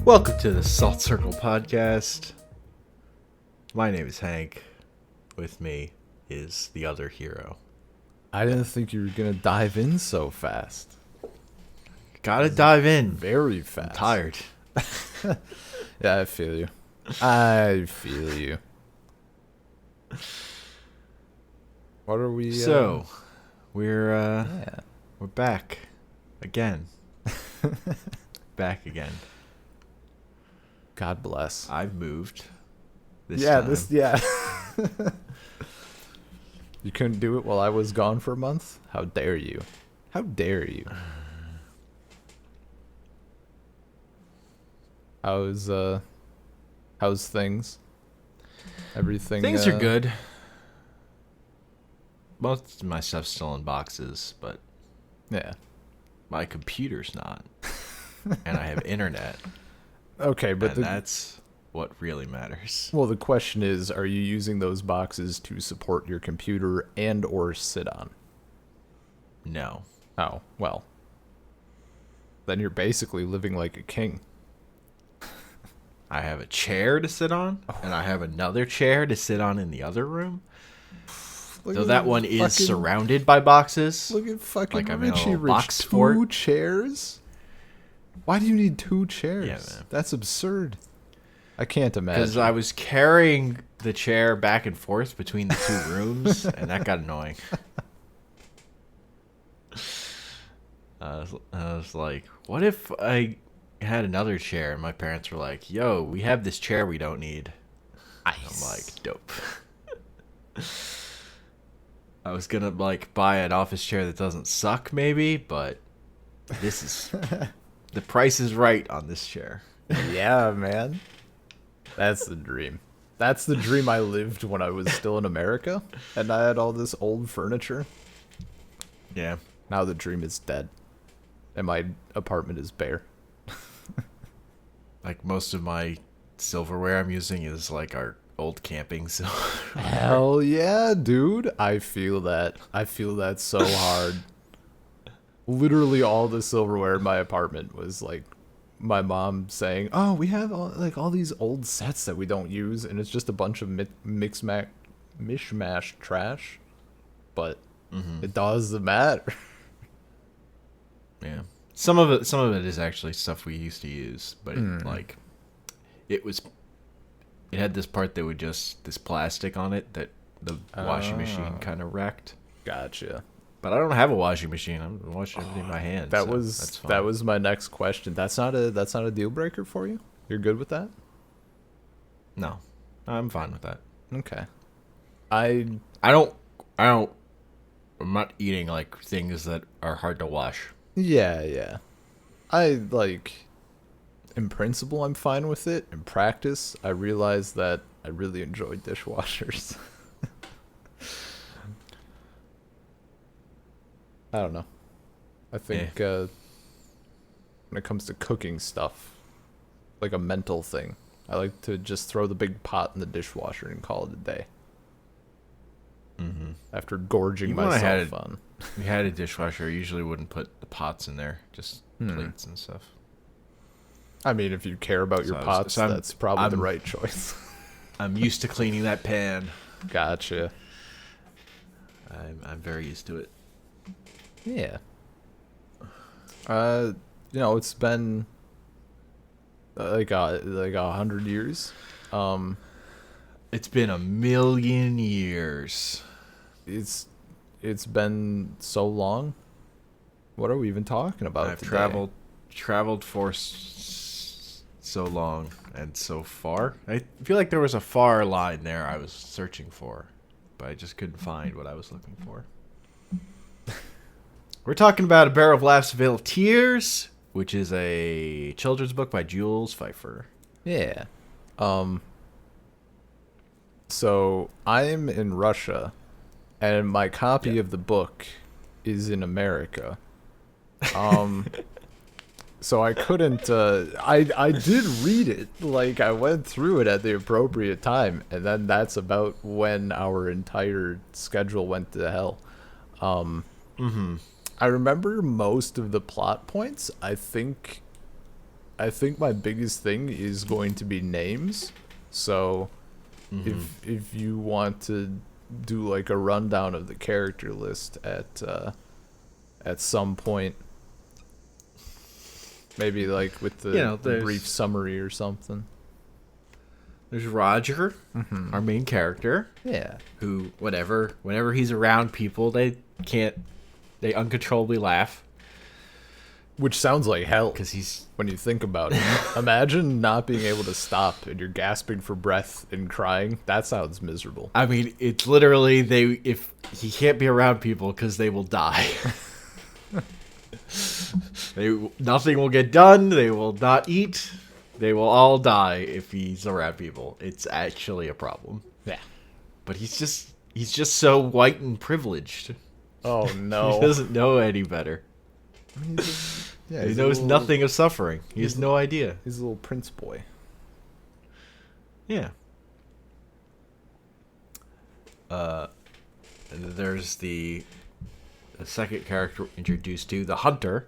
Welcome to the Salt Circle Podcast. My name is Hank. With me is the other hero. I didn't think you were going to dive in so fast. Gotta dive in. Very fast. I'm tired. Yeah, I feel you. I feel you. What are we... So, we're yeah. we're back. Again. Back again. God bless. I've moved. This yeah, time. yeah. You couldn't do it while I was gone for a month? How dare you? How dare you? How's things? Everything Things are good. Most of my stuff's still in boxes, but Yeah. my computer's not. And I have internet. Okay, but And that's what really matters. well, the question is, are you using those boxes to support your computer and or sit on? No. Oh, well. Then you're basically living like a king. I have a chair to sit on, and I have another chair to sit on in the other room. Look So at that the one is fucking- surrounded by boxes. Look at fucking like I'm in a Richie little Rich. box 2 fort. chairs? Why do you need 2 chairs? Yeah, man. That's absurd. I can't imagine. Because I was carrying the chair back and forth between the 2 rooms, and that got annoying. I was like, what if I had another chair? And my parents were like, yo, we have this chair we don't need. I'm like, dope. I was gonna like buy an office chair that doesn't suck maybe, but this is the price is right on this chair. Yeah, man. That's the dream. That's the dream I lived when I was still in America, and I had all this old furniture. Yeah. Now the dream is dead, and my apartment is bare. Like most of my silverware I'm using is like our old camping silverware. Hell yeah, dude. I feel that. I feel that so hard. Literally all the silverware in my apartment was like my mom saying, "Oh, we have all these old sets that we don't use, and it's just a bunch of mishmash trash." But it doesn't matter. Yeah. Some of it is actually stuff we used to use, but it had this part that would just this plastic on it that the washing machine kind of wrecked. Gotcha. But I don't have a washing machine. I'm washing everything in my hands. That so was that's fine. that was my next question. That's not a deal breaker for you? You're good with that? No. I'm fine with that. Okay. I'm not eating like things that are hard to wash. Yeah. I like, in principle, I'm fine with it. In practice, I realized that I really enjoy dishwashers. I don't know. I think when it comes to cooking stuff, like a mental thing, I like to just throw the big pot in the dishwasher and call it a day. Mm-hmm. After gorging Even when I had myself on. We had a dishwasher. I usually wouldn't put the pots in there, just plates and stuff. I mean, if you care about your pots, that's probably the right choice. I'm used to cleaning that pan. Gotcha. I'm very used to it. Yeah. It's been like 100 years. It's been a million years. It's been so long. What are we even talking about? I've today? traveled for so long and so far. I feel like there was a far line there I was searching for, but I just couldn't find what I was looking for. We're talking about A Barrel of Laughs, Vale of Tears, which is a children's book by Jules Feiffer. Yeah. So I'm in Russia, and my copy of the book is in America. So I couldn't. I did read it. Like, I went through it at the appropriate time, and then that's about when our entire schedule went to hell. I remember most of the plot points. I think I think my biggest thing is going to be names. So if you want to do like a rundown of the character list at some point, maybe like with the brief summary or something. There's Roger, our main character. Yeah. Who, whenever he's around people, they uncontrollably laugh. Which sounds like hell. Because he's... When you think about it. Imagine not being able to stop and you're gasping for breath and crying. That sounds miserable. I mean, it's literally, if he can't be around people because they will die. Nothing will get done. They will not eat. They will all die if he's around people. It's actually a problem. Yeah. But he's just so white and privileged. Oh, no. He doesn't know any better. He knows nothing of suffering. He has no idea. He's a little prince boy. Yeah. And there's the second character introduced to, the hunter.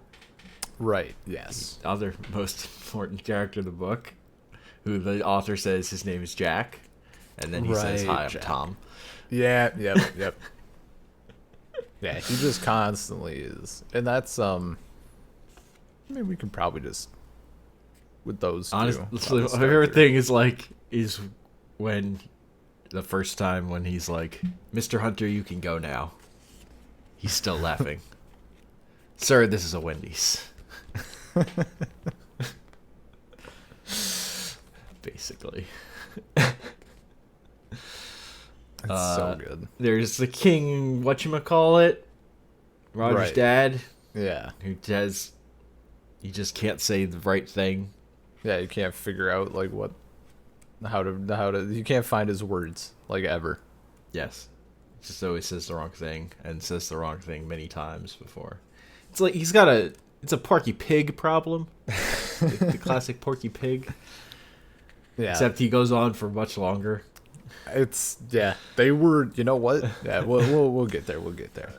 Right, yes. The other most important character in the book, who the author says his name is Jack, and then he says, "Hi, I'm Jack. Tom." Yeah, yep. Yeah, he just constantly is. And that's, I mean, we can probably just, with those two. Honestly, my favorite thing is when, the first time when he's like, "Mr. Hunter, you can go now." He's still laughing. "Sir, this is a Wendy's." Basically. It's so good. There's the king, whatchamacallit, Roger's dad. Yeah. Who says he just can't say the right thing. Yeah, you can't figure out like how to you can't find his words like ever. Yes. Just always says the wrong thing and says the wrong thing many times before. It's like it's a Porky Pig problem. the classic Porky Pig. Yeah. Except he goes on for much longer. They were, you know what? Yeah, we'll get there. We'll get there.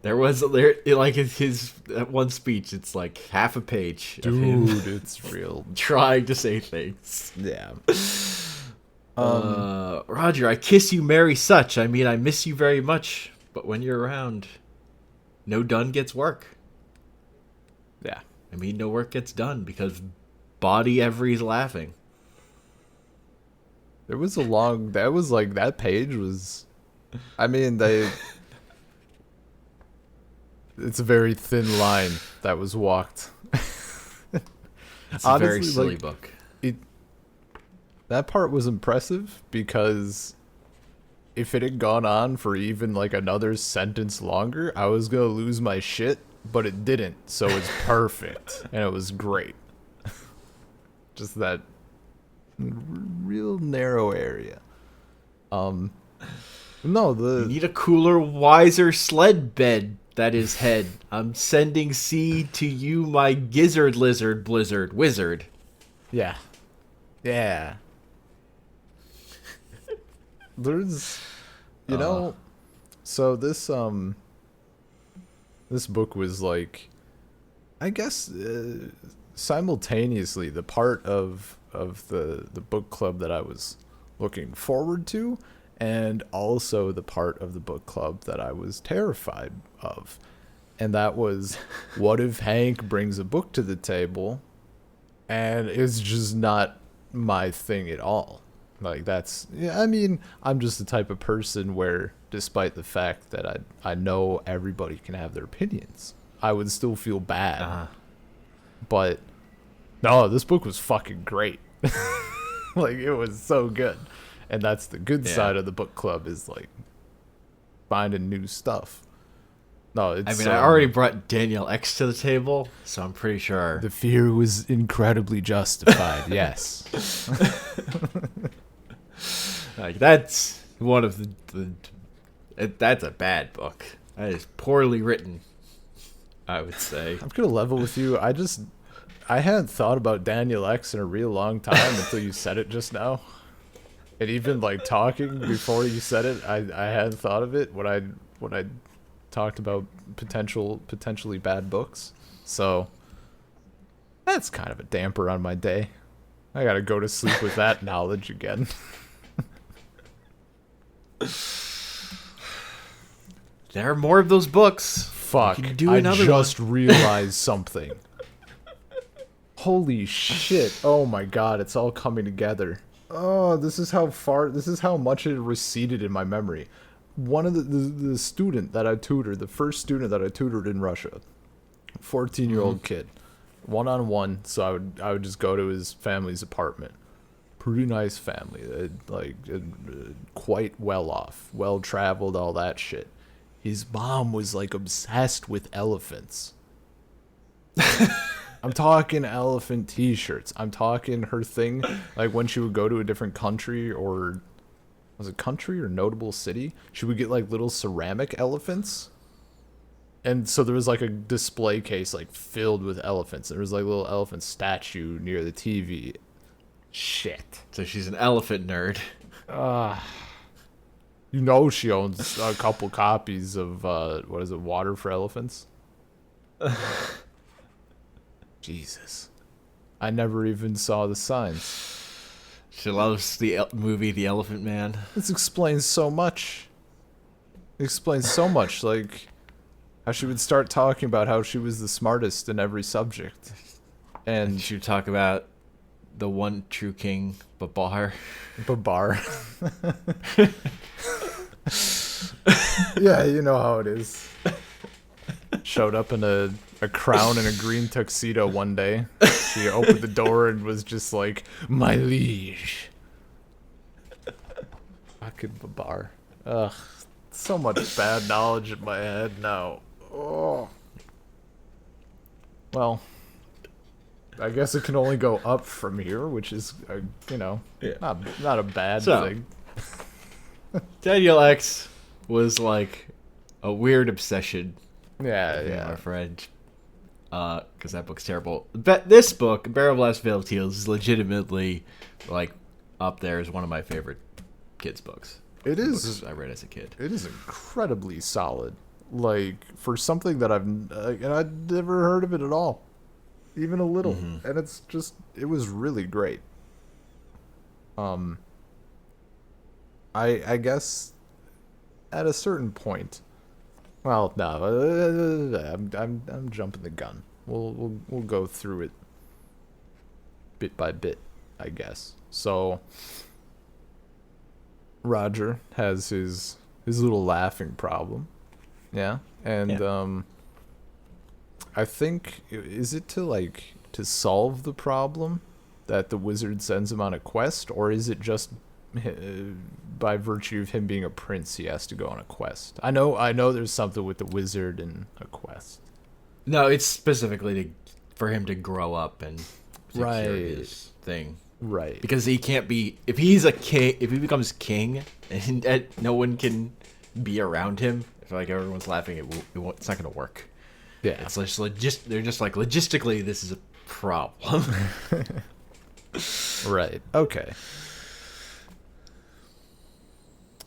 Like his one speech, it's like half a page of him it's real trying to say things. Yeah. Roger, I kiss you, Mary such. I mean, I miss you very much, but when you're around, no done gets work. Yeah. I mean, no work gets done because body every's laughing. There was that page was, I mean, it's a very thin line that was walked. It's a very silly book. That part was impressive because if it had gone on for even like another sentence longer, I was going to lose my shit, but it didn't. So it's perfect and it was great. Just that real narrow area. No, You need a cooler, wiser sled bed. That is head. I'm sending seed to you, my gizzard lizard blizzard wizard. Yeah. There's, so this book was like, I guess, simultaneously the part of the book club that I was looking forward to, and also the part of the book club that I was terrified of. And that was, what if Hank brings a book to the table and it's just not my thing at all? Like, I mean, I'm just the type of person where, despite the fact that I know everybody can have their opinions, I would still feel bad. But, no, this book was fucking great. Like, it was so good. And that's the good side of the book club, is, like, finding new stuff. No, it's... I mean, I already brought Daniel X to the table, so I'm pretty sure... The fear was incredibly justified, yes. Like, that's one of that's a bad book. That is poorly written, I would say. I'm gonna level with you. I hadn't thought about Daniel X in a real long time until you said it just now. And even like talking before you said it, I hadn't thought of it when I talked about potentially bad books. So That's kind of a damper on my day. I gotta go to sleep with that knowledge again. There are more of those books. Fuck, You can do I another just realized something. Holy shit. Oh my god, it's all coming together. Oh, this is how much it receded in my memory. One of the student that I tutored, the first student that I tutored in Russia, 14-year-old kid, one-on-one, so I would just go to his family's apartment. Pretty nice family, quite well off, well traveled, all that shit. His mom was like obsessed with elephants. I'm talking elephant t-shirts. I'm talking her thing, like when she would go to a different country, or was it country or notable city, she would get like little ceramic elephants. And so there was like a display case like filled with elephants. There was like a little elephant statue near the TV. Shit. So she's an elephant nerd. You know she owns a couple copies of, what is it, Water for Elephants? Jesus. I never even saw the signs. She loves the movie The Elephant Man. This explains so much. It explains so much, like how she would start talking about how she was the smartest in every subject. And she would talk about the one true king, Babar. Babar. Yeah, you know how it is. Showed up in a crown and a green tuxedo one day. She opened the door and was just like, "My liege." Fucking Babar. Ugh. So much bad knowledge in my head now. Oh. Well, I guess it can only go up from here, which is, not a bad thing. Daniel X was like a weird obsession. Yeah. My friend. Because that book's terrible. But this book, Bear of Last Veiled Teals, is legitimately like up there as one of my favorite kids' books. It is. I read as a kid. It is incredibly solid. Like, for something that I'd never heard of it at all. Even a little. Mm-hmm. And it was really great. I guess at a certain point, well, no, I'm jumping the gun. We'll go through it bit by bit, I guess. So Roger has his little laughing problem. Yeah. And I think, is it to solve the problem that the wizard sends him on a quest, or is it just by virtue of him being a prince he has to go on a quest? I know there's something with the wizard and a quest. No, it's specifically for him to grow up and secure his thing. Right. Because he can't be, if he's a king, if he becomes king and no one can be around him, if like everyone's laughing, it's not going to work. Yeah. It's they're just like, logistically, this is a problem. Right. Okay.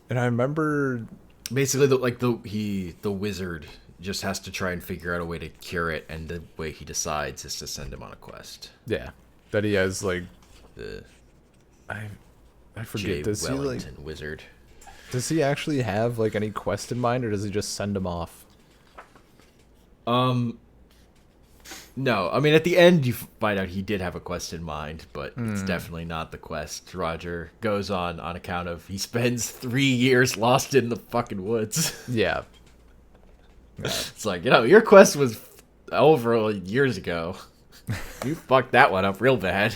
And I remember basically the wizard just has to try and figure out a way to cure it, and the way he decides is to send him on a quest. Yeah. That he has like the I forget. J. Does Wellington wizard. Does he actually have like any quest in mind, or does he just send him off? No, I mean, at the end you find out he did have a quest in mind, but it's definitely not the quest Roger goes on account of he spends 3 years lost in the fucking woods. Yeah. It's like, your quest was over years ago. You fucked that one up real bad.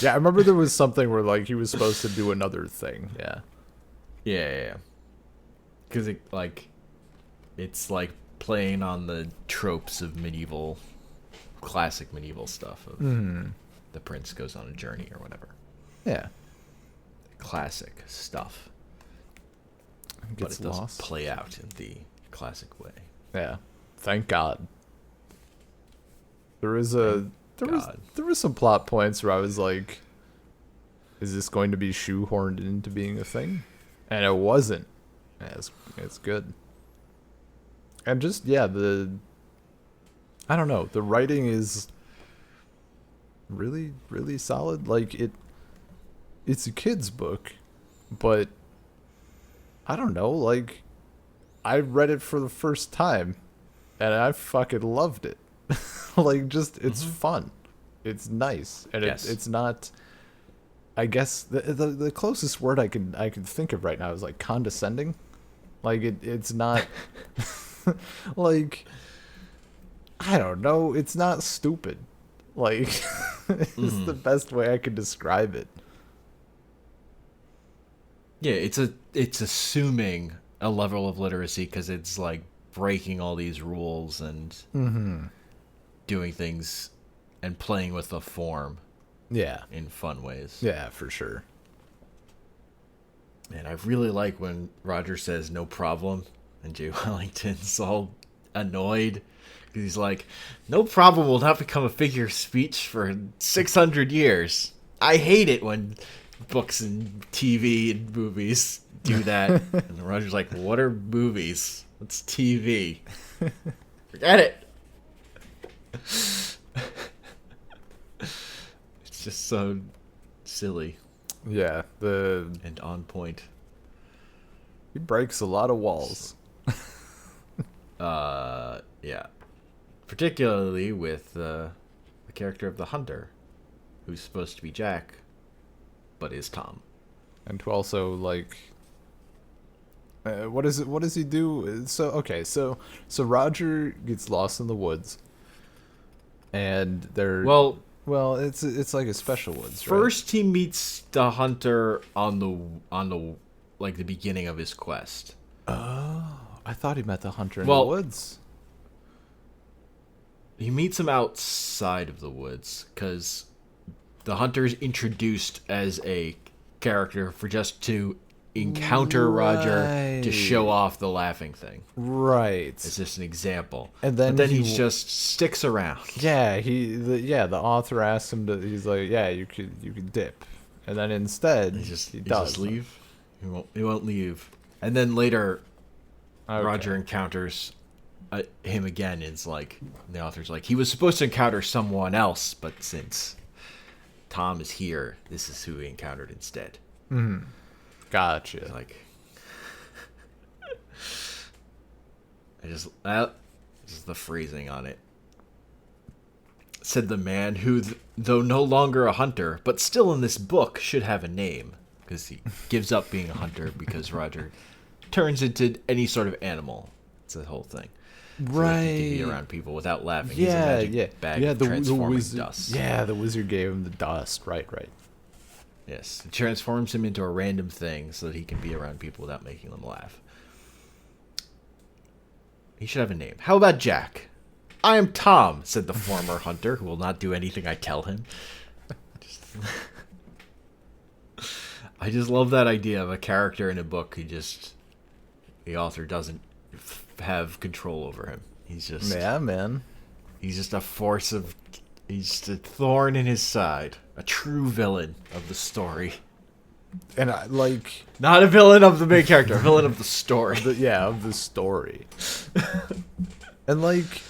Yeah, I remember there was something where like he was supposed to do another thing. Yeah. Yeah. Because it's like playing on the tropes of classic medieval stuff of the prince goes on a journey or whatever. Yeah. Classic stuff. But it doesn't play out in the classic way. Yeah. Thank God. There was some plot points where I was like, is this going to be shoehorned into being a thing? And it wasn't. Yeah, it's good. And just, yeah, I don't know. The writing is really, really solid. Like it's a kid's book, but I don't know. Like I read it for the first time, and I fucking loved it. Like just it's fun, it's nice, and Yes. it's not. I guess the closest word I can think of right now is like condescending. Like it's not like I don't know, it's not stupid. Like it's the best way I could describe it. Yeah, it's assuming a level of literacy because it's like breaking all these rules and doing things and playing with the form Yeah. in fun ways. Yeah, for sure. And I really like when Roger says no problem and Jay Wellington's all annoyed because he's like, no problem will not become a figure of speech for 600 years. I hate it when books and TV and movies do that. And Roger's like, what are movies? What's TV? Forget it. It's just so silly Yeah, and on point. he breaks a lot of walls. Yeah. Particularly with the character of the hunter, who's supposed to be Jack, but is Tom. And to also like what does he do? So Roger gets lost in the woods, and they're Well, it's like a special woods, first he meets the hunter on the like the beginning of his quest. right? I thought he met the hunter in Well, the woods. He meets him outside of the woods because the hunter's introduced as a character for just to encounter Roger to show off the laughing thing. Right. It's just an example. And then but then he he just sticks around. Yeah, the author asks him to. He's like, yeah, you could dip, and then instead He just does leave. He won't leave. And then later, Okay. Roger encounters him again. It's like the author's like he was supposed to encounter someone else, but since Tom is here, this is who he encountered instead. Gotcha. Like, just the phrasing on it. Said the man who, though no longer a hunter, but still in this book, should have a name. Because he gives up being a hunter because Roger turns into any sort of animal. It's the whole thing. So Right. that he can be around people without laughing. He's a Yeah, magic yeah, bag yeah. of The transforming wizard. dust. Yeah, the wizard gave him the dust. Right. Yes. It transforms him into a random thing so that he can be around people without making them laugh. He should have a name. How about Jack? I am Tom, said the former hunter, who will not do anything I tell him. I just love that idea of a character in a book who just the author doesn't have control over him. He's just Man. he's just a force of he's just a thorn in his side, a true villain of the story. And I like Not a villain of the main character, a villain of the story. of the story. And like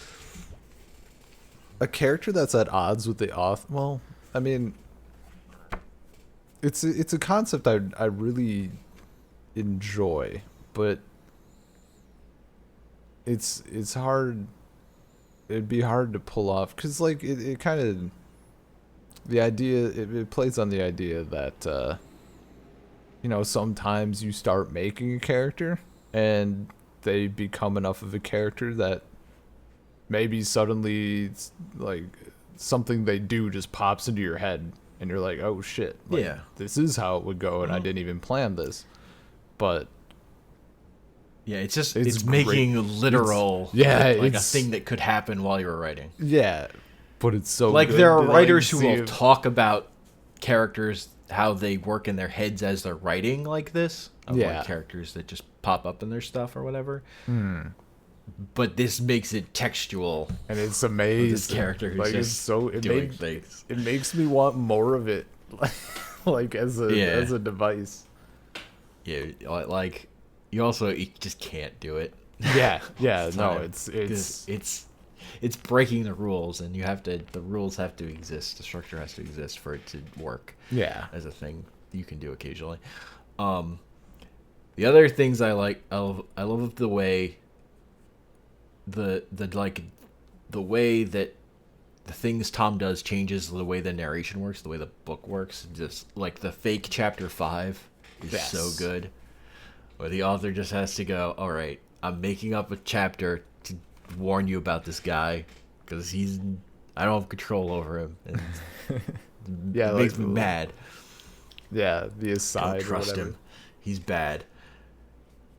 a character that's at odds with the author. Well, I mean, it's a concept I really enjoy, but it's hard. It'd be hard to pull off because like it kind of the idea it plays on the idea that sometimes you start making a character and they become enough of a character that maybe suddenly it's like something they do just pops into your head and you're like, oh shit, like, Yeah. this is how it would go and I didn't even plan this. But Yeah, it's just It's it's making great. literal It's- like a thing that could happen while you were writing. yeah, but it's so Like good there are to, writers who see will it- talk about characters how they work in their heads as they're writing like this. Of Yeah. like characters that just pop up in their stuff or whatever. But this makes it textual. and it's amazing. This character who's like it's just so doing things. it makes me want more of it, like as a device. Yeah, like you just can't do it. Yeah, no, Time. it's 'Cause it's it's breaking the rules, and the rules have to exist. The structure has to exist for it to work. Yeah. As a thing you can do occasionally. The other things I like, I love the way the way that the things Tom does changes the way the narration works, the way the book works. Just like the fake chapter 5 is so good, where the author just has to go, all right, I'm making up a chapter to warn you about this guy because I don't have control over him. And Yeah, it makes me mad. Yeah, the aside. I don't trust him. He's bad.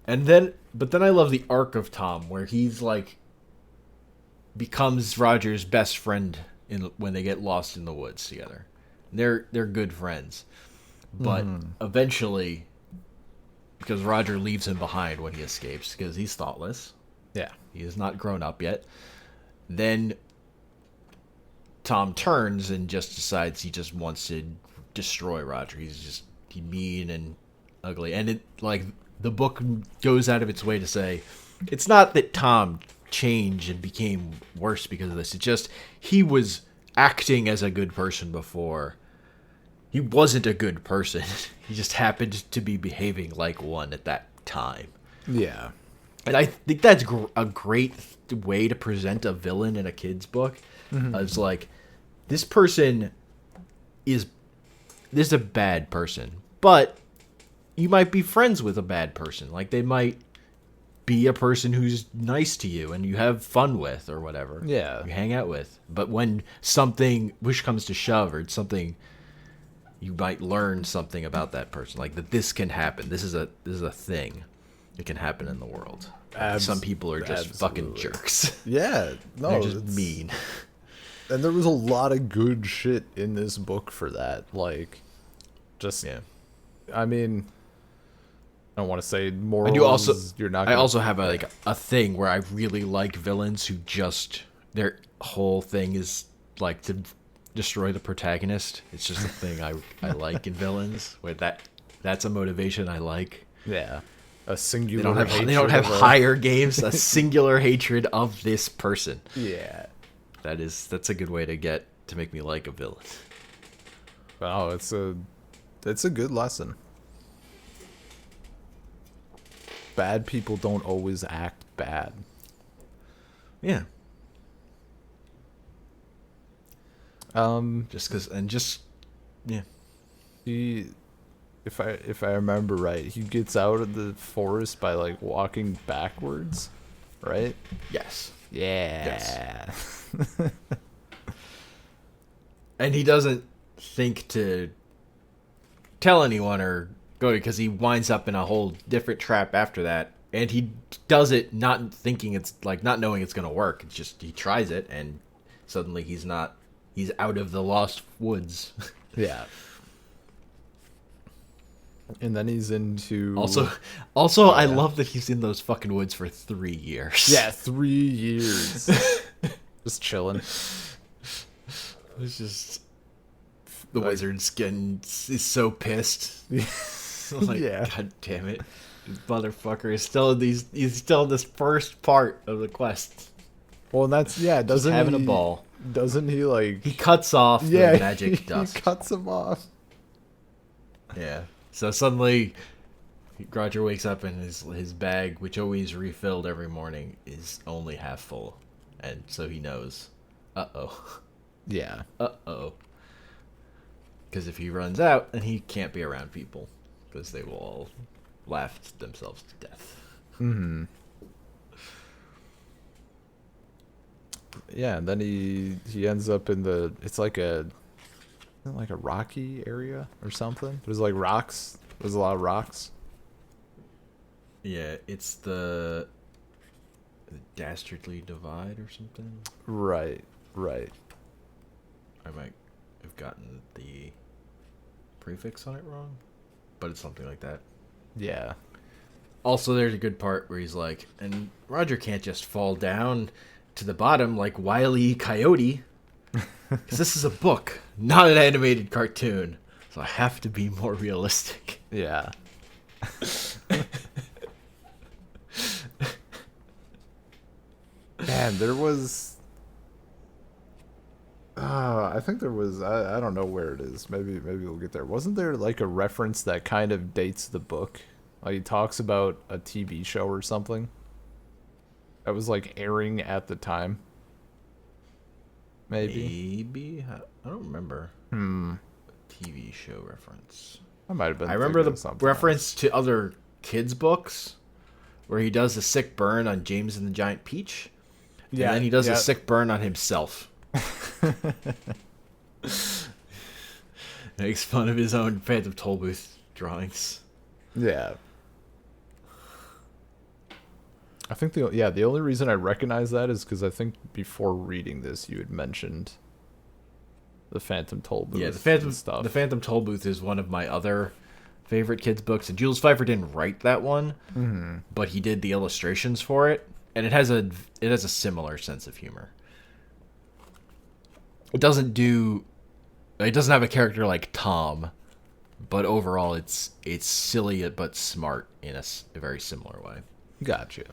But then I love the arc of Tom, where he's like becomes Roger's best friend when they get lost in the woods together. They're good friends, but eventually, because Roger leaves him behind when he escapes, because he's thoughtless. Yeah, he is not grown up yet. Then Tom turns and just decides he just wants to destroy Roger. He's mean and ugly, and it like the book goes out of its way to say it's not that Tom changed and became worse because of this. It's just he was acting as a good person before. He wasn't a good person. He just happened to be behaving like one at that time. Yeah. And I think that's a great way to present a villain in a kid's book. It's like, this person is a bad person, but you might be friends with a bad person. Like, they might be a person who's nice to you and you have fun with or whatever. Yeah. You hang out with. But when something, push comes to shove, or it's something, you might learn something about that person. Like, that this can happen. This is a thing. It can happen in the world. Some people are just fucking jerks. Yeah. No, they're just mean. And there was a lot of good shit in this book for that. Like, just, yeah. I mean, I don't want to say morals. I do also. You're not. I also have a thing where I really like villains who just their whole thing is like to destroy the protagonist. It's just a thing I like in villains where that's a motivation I like. Yeah, a singular. They don't have higher games. A singular hatred of this person. Yeah, that's a good way to make me like a villain. Oh, it's a good lesson. Bad people don't always act bad. Yeah. Yeah. If I remember right, he gets out of the forest by like walking backwards, right? Yes. Yeah. Yes. And he doesn't think to tell anyone or go, because he winds up in a whole different trap after that, and he does it not knowing it's gonna work. It's just he tries it, and suddenly he's out of the lost woods. Yeah. And then he's into also yeah. I love that he's in those fucking woods for 3 years. Yeah, 3 years. Just chilling. It's just the wizard's is so pissed. Like, yeah. God damn it. This motherfucker is still he's still in this first part of the quest. Well, and that's, yeah, doesn't having a ball. Doesn't he, like... He cuts off the magic dust. He cuts him off. Yeah. So suddenly, Roger wakes up and his bag, which always refilled every morning, is only half full. And so he knows, uh-oh. Yeah. Uh-oh. Because if he runs out, then he can't be around people. Because they will all laugh themselves to death. Mm-hmm. Yeah, and then he ends up in it's like a rocky area or something. There's like rocks. There's a lot of rocks. Yeah, it's the Dastardly Divide or something. Right. I might have gotten the prefix on it wrong, but it's something like that. Yeah. Also, there's a good part where he's like, and Roger can't just fall down to the bottom like Wile E. Coyote, because this is a book, not an animated cartoon, so I have to be more realistic. Yeah. Man, there was I think there was. I don't know where it is. Maybe we'll get there. Wasn't there like a reference that kind of dates the book? Like he talks about a TV show or something that was like airing at the time. Maybe I don't remember. TV show reference. I might have been. I remember the reference else. to other kids' books where he does a sick burn on James and the Giant Peach. Yeah, and then he does a sick burn on himself. Makes fun of his own Phantom Tollbooth drawings. Yeah. I think the only reason I recognize that is because I think before reading this you had mentioned the Phantom Tollbooth. Yeah, the Phantom Tollbooth is one of my other favorite kids' books, and Jules Feiffer didn't write that one, but he did the illustrations for it, and it has a similar sense of humor. It doesn't have a character like Tom, but overall it's silly but smart in a very similar way. Gotcha.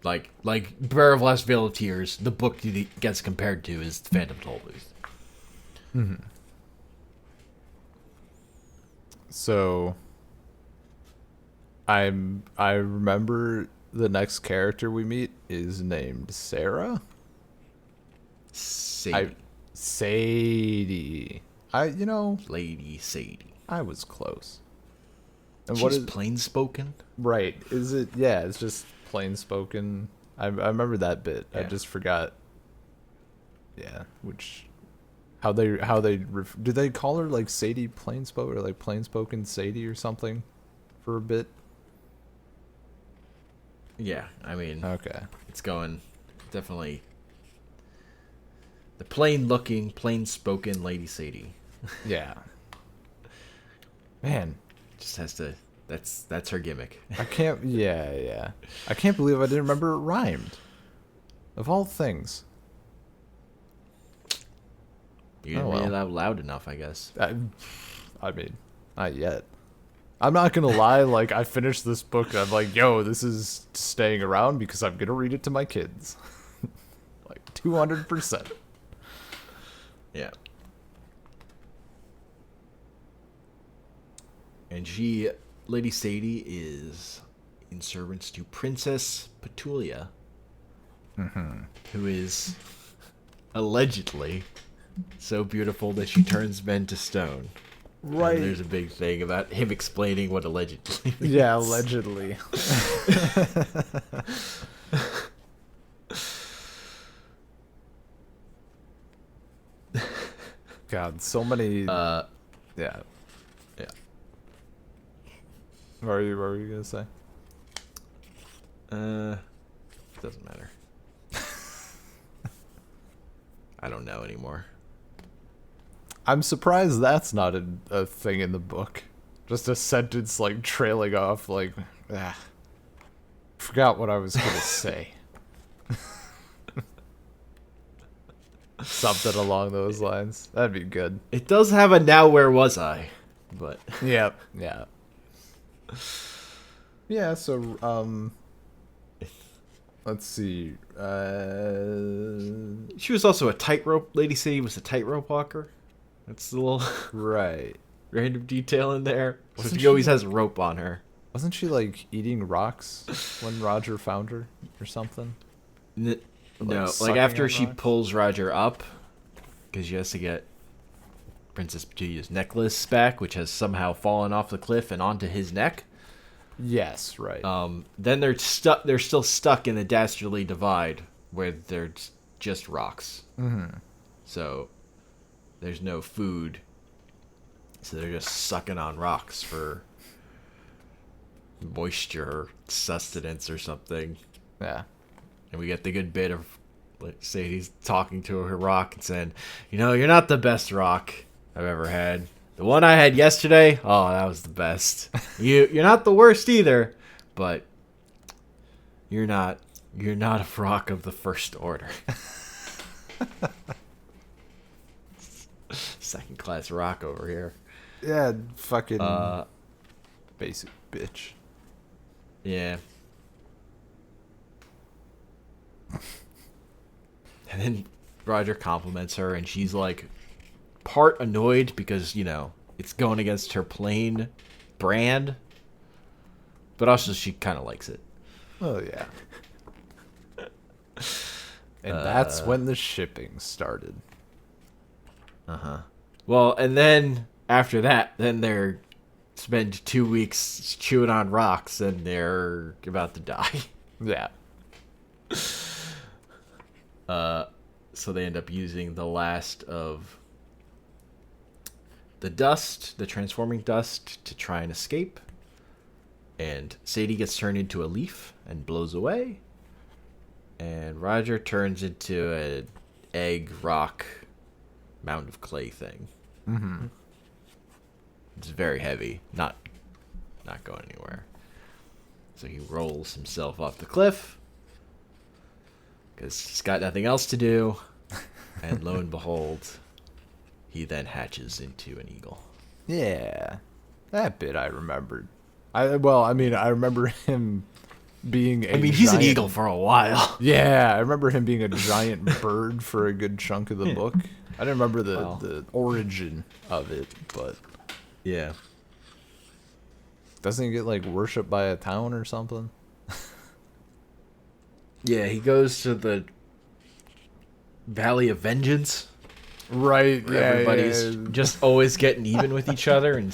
Like Bear of Last Veil of Tears, the book he gets compared to is Phantom Tollbooth. So I remember the next character we meet is named Sarah. Sadie. Sadie. Lady Sadie. I was close. And She's plain spoken. Right. Is it? Yeah, it's just plain spoken. I remember that bit. Yeah. I just forgot. Yeah, how they do they call her like Sadie plain spoken or like plain spoken Sadie or something for a bit? Yeah, I mean, okay, it's going definitely the plain looking, plain spoken Lady Sadie. Yeah. Man, just has to. That's her gimmick. I can't. Yeah. I can't believe I didn't remember it rhymed. Of all things. You didn't read it out loud enough, I guess. I mean, not yet. I'm not gonna lie. Like, I finished this book, and I'm like, yo, this is staying around because I'm gonna read it to my kids. Like 200%. Yeah. And Lady Sadie is in service to Princess Petulia, who is allegedly so beautiful that she turns men to stone. Right. And there's a big thing about him explaining what allegedly means. Yeah, allegedly. God, so many. Yeah. What were you gonna say? Doesn't matter. I don't know anymore. I'm surprised that's not a thing in the book. Just a sentence like trailing off like, forgot what I was gonna say. Something along those lines. That'd be good. It does have a now where was I, but yeah. Yeah, so let's see. She was also a tightrope. Lady Sadie was a tightrope walker. That's the little right random detail in there. So she always has a rope on her. Wasn't she like eating rocks when Roger found her or something? No, like after she pulls Roger up, because she has to get Princess Petunia's necklace back, which has somehow fallen off the cliff and onto his neck. Yes, right. Then they're stuck. They're still stuck in the Dastardly Divide, where they're just rocks. So there's no food, so they're just sucking on rocks for moisture or sustenance or something. Yeah. And we get the good bit of, let's say, he's talking to her rock and saying, you're not the best rock I've ever had. The one I had yesterday, oh, that was the best. You're not the worst either, but you're not a rock of the first order. Second class rock over here. Yeah, fucking basic bitch. Yeah. And then Roger compliments her, and she's like part annoyed because, you know, it's going against her plain brand, but also she kind of likes it. Oh, yeah. And that's when the shipping started. Well, and then after that, then they're spend 2 weeks chewing on rocks, and they're about to die. Yeah. So they end up using the last of the dust, the transforming dust, to try and escape. And Sadie gets turned into a leaf and blows away. And Roger turns into an egg rock mound of clay thing. Mm-hmm. It's very heavy, not going anywhere. So he rolls himself off the cliff because he's got nothing else to do. And lo and behold, he then hatches into an eagle. Yeah. That bit I remembered. I remember him being he's an eagle for a while. Yeah, I remember him being a giant bird for a good chunk of the book. I didn't remember the origin of it, but yeah. Doesn't he get like worshipped by a town or something? Yeah, he goes to the Valley of Vengeance. Right, Where everybody's just always getting even with each other and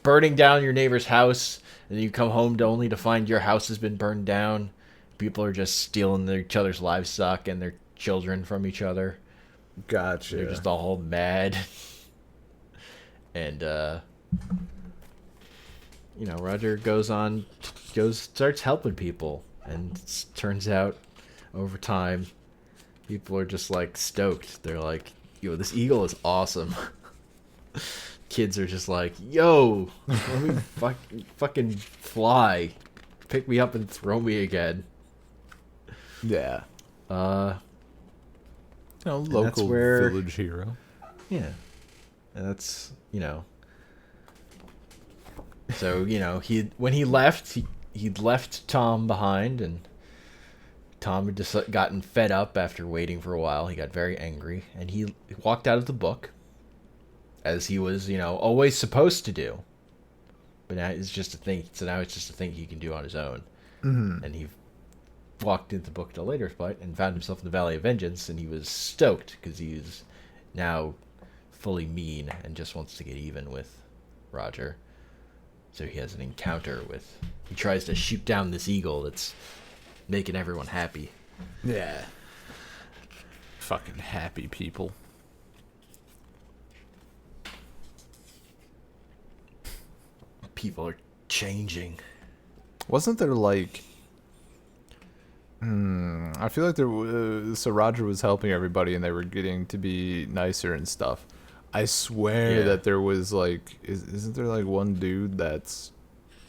burning down your neighbor's house, and then you come home only to find your house has been burned down. People are just stealing each other's livestock and their children from each other. Gotcha. They're just all mad. And Roger starts helping people, and turns out over time people are just like stoked. They're like, yo, this eagle is awesome. Kids are just like, yo, let me fucking fly. Pick me up and throw me again. Yeah. Local village hero. Yeah. And that's, So, when he left, he'd left Tom behind, and Tom had just gotten fed up after waiting for a while. He got very angry, and he walked out of the book, as he was, always supposed to do. But now it's just a thing. So now it's just a thing he can do on his own. Mm-hmm. And he walked into the book at a later point and found himself in the Valley of Vengeance, and he was stoked because he's now fully mean and just wants to get even with Roger. So he has an encounter he tries to shoot down this eagle that's making everyone happy. Yeah. Fucking happy people. People are changing. Wasn't there like... I feel like so Roger was helping everybody and they were getting to be nicer and stuff. I swear that there was like... Isn't there like one dude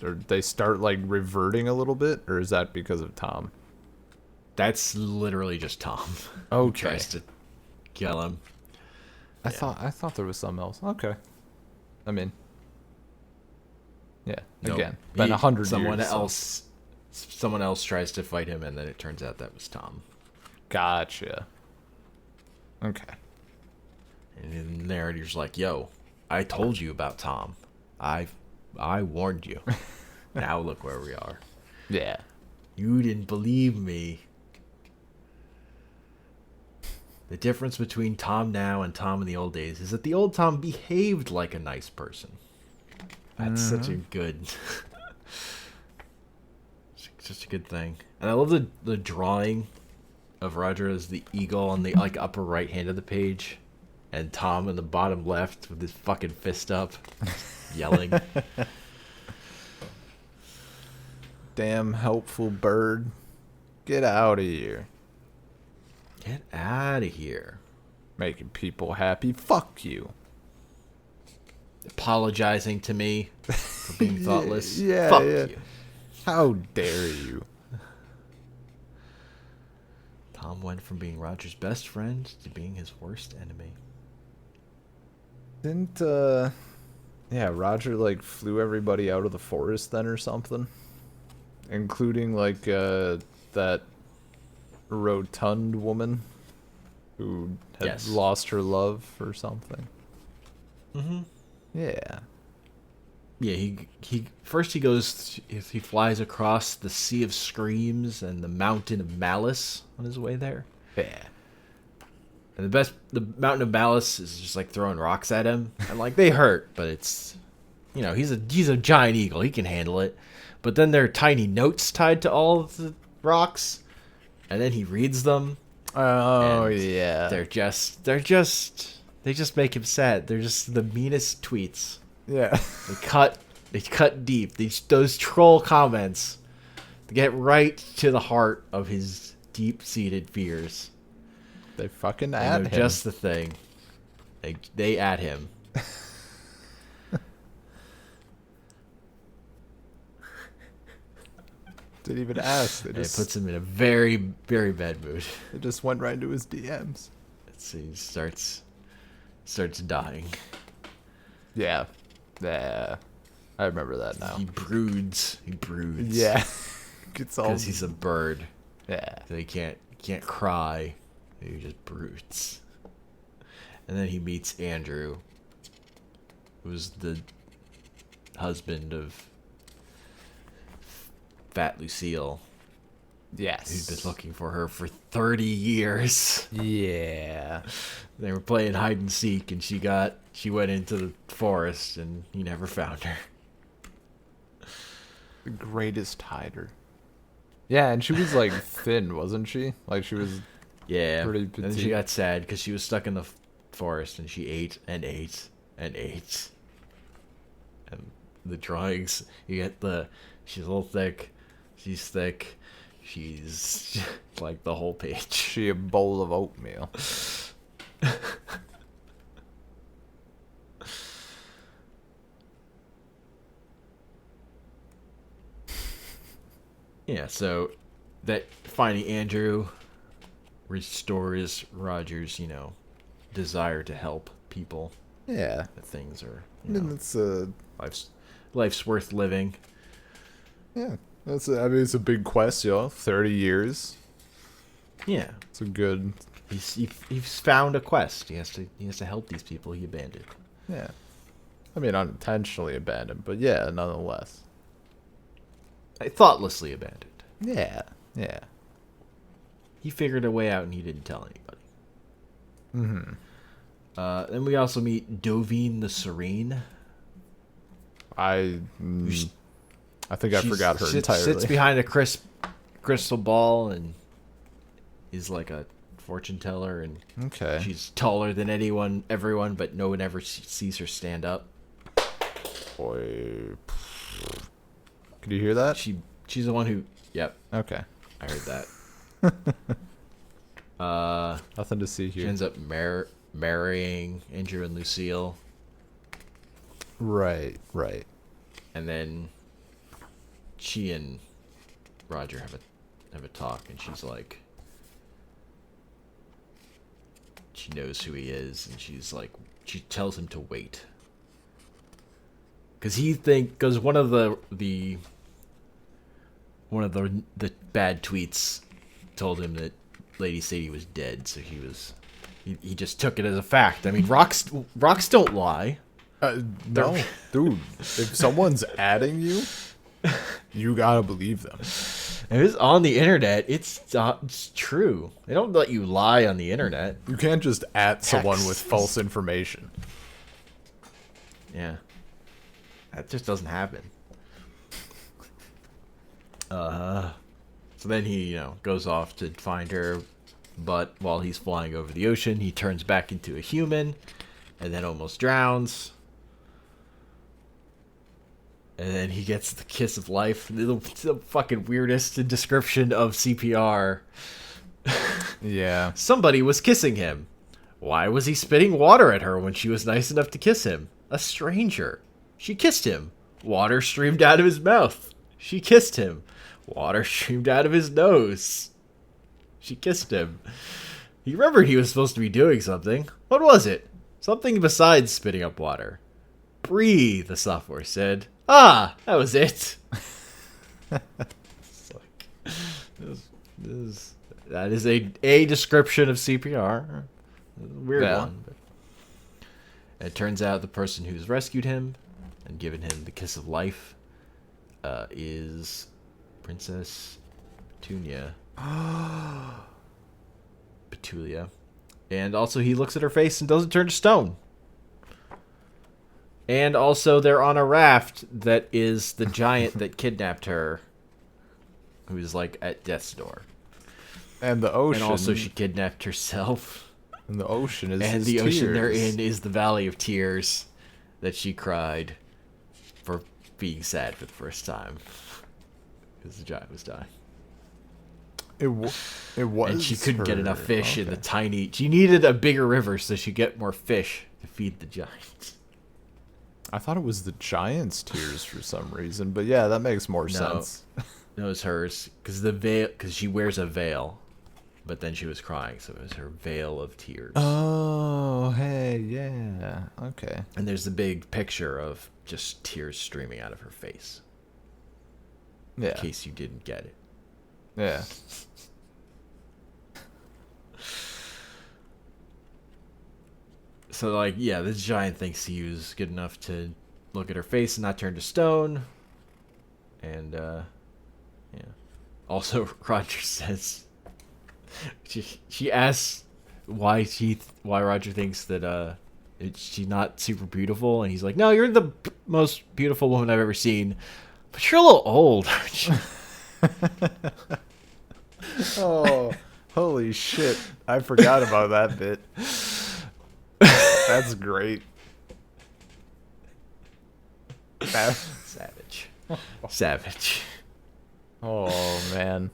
or they start like reverting a little bit? Or is that because of Tom? That's literally just Tom. Okay. Tries to kill him. I thought there was something else. Okay. I mean... Yeah, again, been 100 years. Someone else tries to fight him, and then it turns out that was Tom. Gotcha. Okay. And the narrator's like, yo, I told you about Tom. I warned you. Now look where we are. Yeah. You didn't believe me. The difference between Tom now and Tom in the old days is that the old Tom behaved like a nice person. That's such a good... such a good thing. And I love the drawing of Roger as the eagle on the upper right hand of the page, and Tom in the bottom left with his fucking fist up, yelling. Damn helpful bird. Get out of here. Get out of here. Making people happy. Fuck you. Apologizing to me for being thoughtless. Fuck you. How dare you? Tom went from being Roger's best friend to being his worst enemy. Didn't Roger like flew everybody out of the forest then or something? Including like that rotund woman. who had Yes. lost her love or something. Mm-hmm. Yeah. Yeah, he flies across the Sea of Screams and the Mountain of Malice on his way there. Yeah. And the Mountain of Malice is just like throwing rocks at him, and like they hurt, but it's, he's a giant eagle, he can handle it. But then there are tiny notes tied to all of the rocks, and then he reads them. Oh and yeah. they just make him sad. They're just the meanest tweets. Yeah. They cut deep. Those troll comments get right to the heart of his deep-seated fears. They fucking They at know him. just the thing. They at him. Didn't even ask. They It just puts him in a very, very bad mood. they just went right into his DMs. He starts dying. Yeah. Yeah. I remember that now. He broods. Yeah. Gets all Because he's a bird. yeah. So he can't cry. He just broods. And then he meets Andrew, who's the husband of Fat Lucille, Yes. who's been looking for her for 30 years. Yeah. They were playing hide and seek, and she went into the forest, and he never found her. The greatest hider. Yeah, and she was like thin, wasn't she? Like she was Yeah. pretty And then she petite. got sad because she was stuck in the forest, and she ate and ate and ate. And the drawings, she's a little thick, she's thick, she's like the whole page. She a bowl of oatmeal. Yeah, so that finding Andrew restores Roger's, desire to help people. Yeah. That things are, I mean, it's life's worth living. yeah. It's a big quest, 30 years. Yeah, It's a good he's found a quest. He has to help these people he abandoned. yeah. I mean, unintentionally abandoned, but yeah, nonetheless. Thoughtlessly abandoned. Yeah. Yeah. He figured a way out, and he didn't tell anybody. Mm-hmm. Then we also meet Dovine the Serene. I think I forgot her entirely. Sits behind a crystal ball and is like a fortune teller, and Okay. she's taller than everyone, but no one ever sees her stand up. Boy. Could you hear that? She's the one who. Yep, Okay. I heard that. Nothing to see She here. ends up marrying Andrew and Lucille, Right. and then she and Roger have a talk, and she's like, she knows who he is, and she tells him to wait, because one of the bad tweets told him that Lady Sadie was dead, so he just took it as a fact. I mean, rocks don't lie. No, dude. If someone's adding you, you gotta believe them. If it's on the internet, it's true. They don't let you lie on the internet. You can't just at someone with Texts. false information. Yeah. That just doesn't happen. So then he, goes off to find her, but while he's flying over the ocean, he turns back into a human and then almost drowns. And then he gets the kiss of life. The fucking weirdest description of CPR. Yeah. Somebody was kissing him. Why was he spitting water at her when she was nice enough to kiss him? A stranger. She kissed him. Water streamed out of his mouth. She kissed him. Water streamed out of his nose. She kissed him. He remembered he was supposed to be doing something. What was it? Something besides spitting up water. Breathe, the software said. Ah, that was it. It's like, this That is a description of CPR. Weird one. But it turns out the person who's rescued him and given him the kiss of life is Princess Petulia. And also he looks at her face and doesn't turn to stone. And also they're on a raft that is the giant that kidnapped her, who's like at death's door. And the ocean. And also she kidnapped herself. And the ocean is And the tears. ocean they're in is the Valley of Tears that she cried for being sad for the first time. Because the giant was dying. It was. And she couldn't get enough fish in the tiny... She needed a bigger river so she could get more fish to feed the giant. I thought it was the giant's tears for some reason. But yeah, that makes more sense. No, it was hers. Because she wears a veil. But then she was crying, so it was her veil of tears. Oh, hey, yeah. Okay. And there's a big picture of just tears streaming out of her face. Yeah. In case you didn't get it. Yeah. So, like, yeah, this giant thinks he was good enough to look at her face and not turn to stone. And, yeah. Also, Roger says... She asks why Roger thinks that she's not super beautiful, and he's like, "No, you're the most beautiful woman I've ever seen, but you're a little old, aren't you?" Oh, holy shit! I forgot about that bit. That's great. Savage. Savage. Oh man.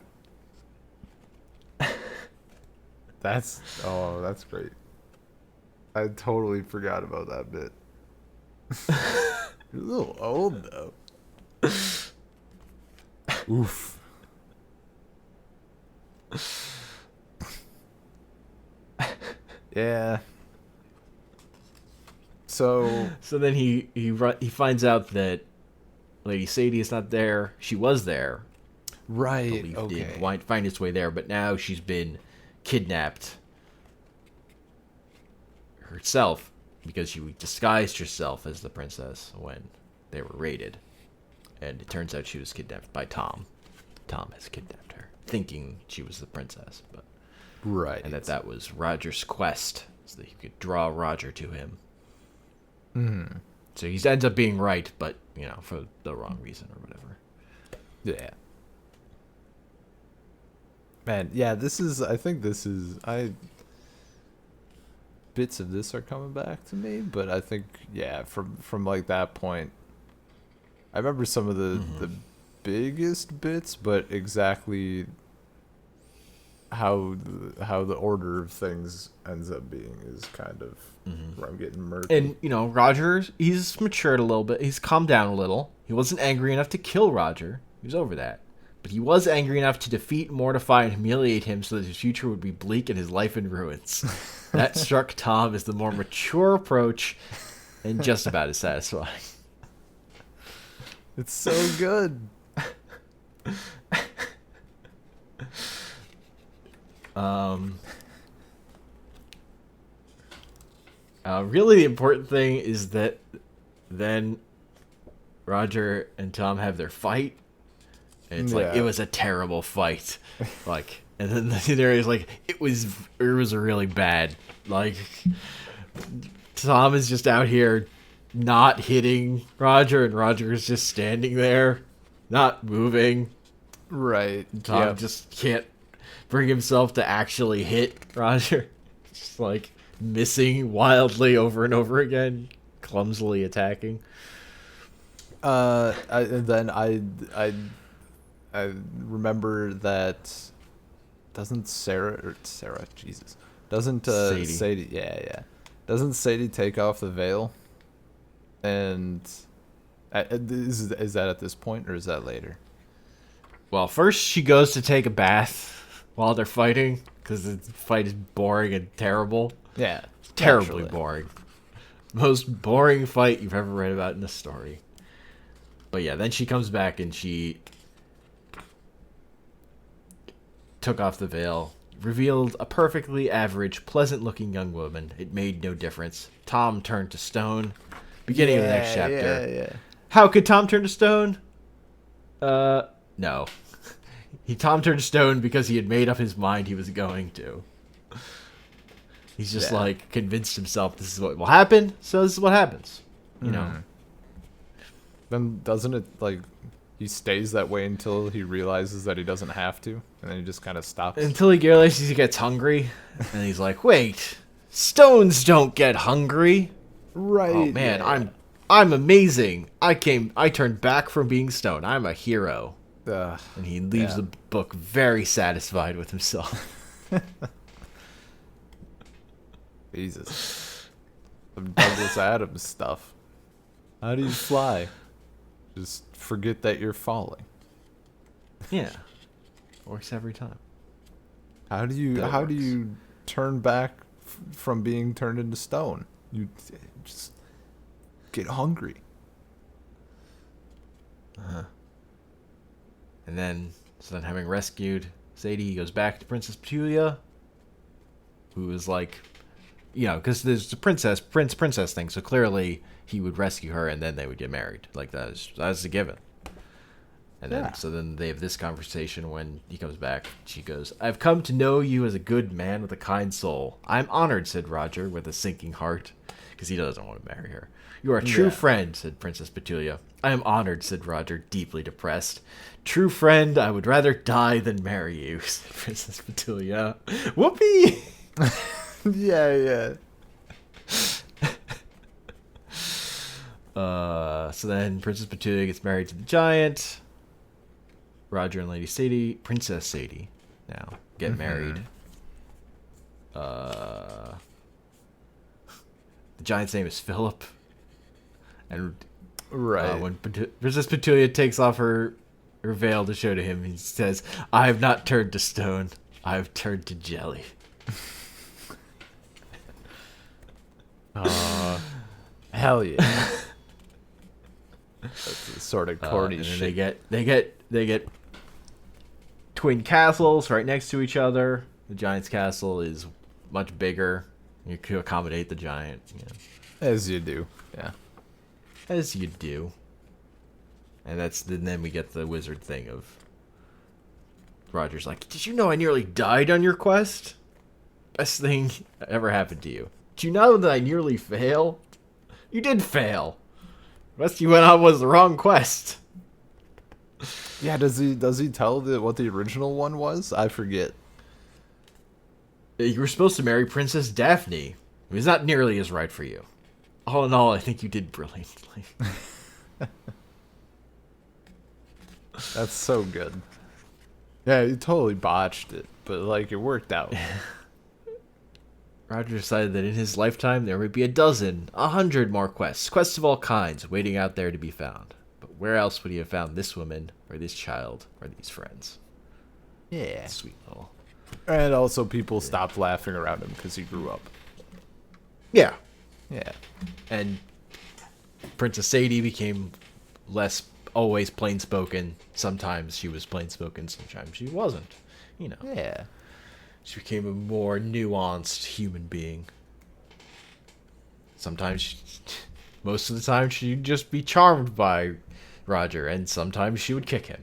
That's great. I totally forgot about that bit. You're a little old though. Oof. Yeah. So then he finds out that Lady Sadie is not there. She was there. Right. Did find its way there, but now she's been kidnapped herself because she disguised herself as the princess when they were raided, and it turns out she was kidnapped by Tom. Tom has kidnapped her, thinking she was the princess, but and that was Roger's quest, so that he could draw Roger to him. Mm-hmm. So he ends up being right, but for the wrong reason or whatever. Yeah. Man, yeah, I think bits of this are coming back to me, but I think, yeah, from like that point, I remember some of the biggest bits, but exactly how the order of things ends up being is kind of where I'm getting murky. And, Roger, he's matured a little bit. He's calmed down a little. He wasn't angry enough to kill Roger. He was over that. But he was angry enough to defeat, mortify, and humiliate him so that his future would be bleak and his life in ruins. That struck Tom as the more mature approach and just about as satisfying. It's so good. Really the important thing is that then Roger and Tom have their fight. And it's like, it was a terrible fight. Like, and then the scenario is like, it was a really bad. Like, Tom is just out here not hitting Roger, and Roger is just standing there, not moving. Right. Tom just can't bring himself to actually hit Roger. Just like missing wildly over and over again, clumsily attacking. I remember that doesn't Sadie doesn't Sadie take off the veil? And is that at this point or is that later? Well, first she goes to take a bath while they're fighting because the fight is boring and terrible. Yeah, terribly boring. Most boring fight you've ever read about in a story. But yeah, then she comes back and she took off the veil revealed a perfectly average, pleasant-looking young woman. It made no difference. Tom turned to stone. Beginning of the next chapter. Yeah. How could Tom turn to stone? No. Tom turned to stone because he had made up his mind he was going to. He's just like convinced himself this is what will happen, so this is what happens. You know. Then doesn't it like he stays that way until he realizes that he doesn't have to, and then he just kind of stops Until he realizes he gets hungry, and he's like, "Wait, stones don't get hungry." Right. Oh man, I'm amazing. I turned back from being stone. I'm a hero. And he leaves the book very satisfied with himself. Jesus. Some Douglas Adams stuff. How do you fly? Just forget that you're falling. Yeah. Works every time. How do you turn back from being turned into stone? You just get hungry. And then, having rescued Sadie, he goes back to Princess Petulia, who is like, because there's the princess thing, so clearly he would rescue her and then they would get married. Like, that's a given. And then they have this conversation when he comes back. She goes, "I've come to know you as a good man with a kind soul. I'm honored," said Roger with a sinking heart, because he doesn't want to marry her. "You are a true friend," said Princess Petulia. "I am honored," said Roger, deeply depressed. "True friend, I would rather die than marry you," said Princess Petulia. Whoopee! Yeah. So then Princess Petulia gets married to the giant. Roger and Lady Sadie, Princess Sadie, now get married. The giant's name is Philip. And when Princess Petulia takes off her veil to show to him, he says, "I have not turned to stone. I have turned to jelly." Hell yeah. That's a sort of corny and shit. They get twin castles right next to each other. The giant's castle is much bigger. You could accommodate the giant. As you do. Yeah. As you do. And then we get the wizard thing of Roger's like, "Did you know I nearly died on your quest? Best thing that ever happened to you. Did you know that I nearly failed? You did fail. The quest you went on was the wrong quest." Yeah, does he tell what the original one was? I forget. You were supposed to marry Princess Daphne. It was not nearly as right for you. All in all, I think you did brilliantly. That's so good. Yeah, you totally botched it, but like it worked out. Roger decided that in his lifetime there would be 12, 100 more quests of all kinds waiting out there to be found. But where else would he have found this woman, or this child, or these friends? Yeah. Sweet little. And also people stopped laughing around him because he grew up. Yeah. Yeah. And Princess Sadie became less always plain spoken. Sometimes she was plain spoken, sometimes she wasn't. Yeah. She became a more nuanced human being. Most of the time, she'd just be charmed by Roger, and sometimes she would kick him.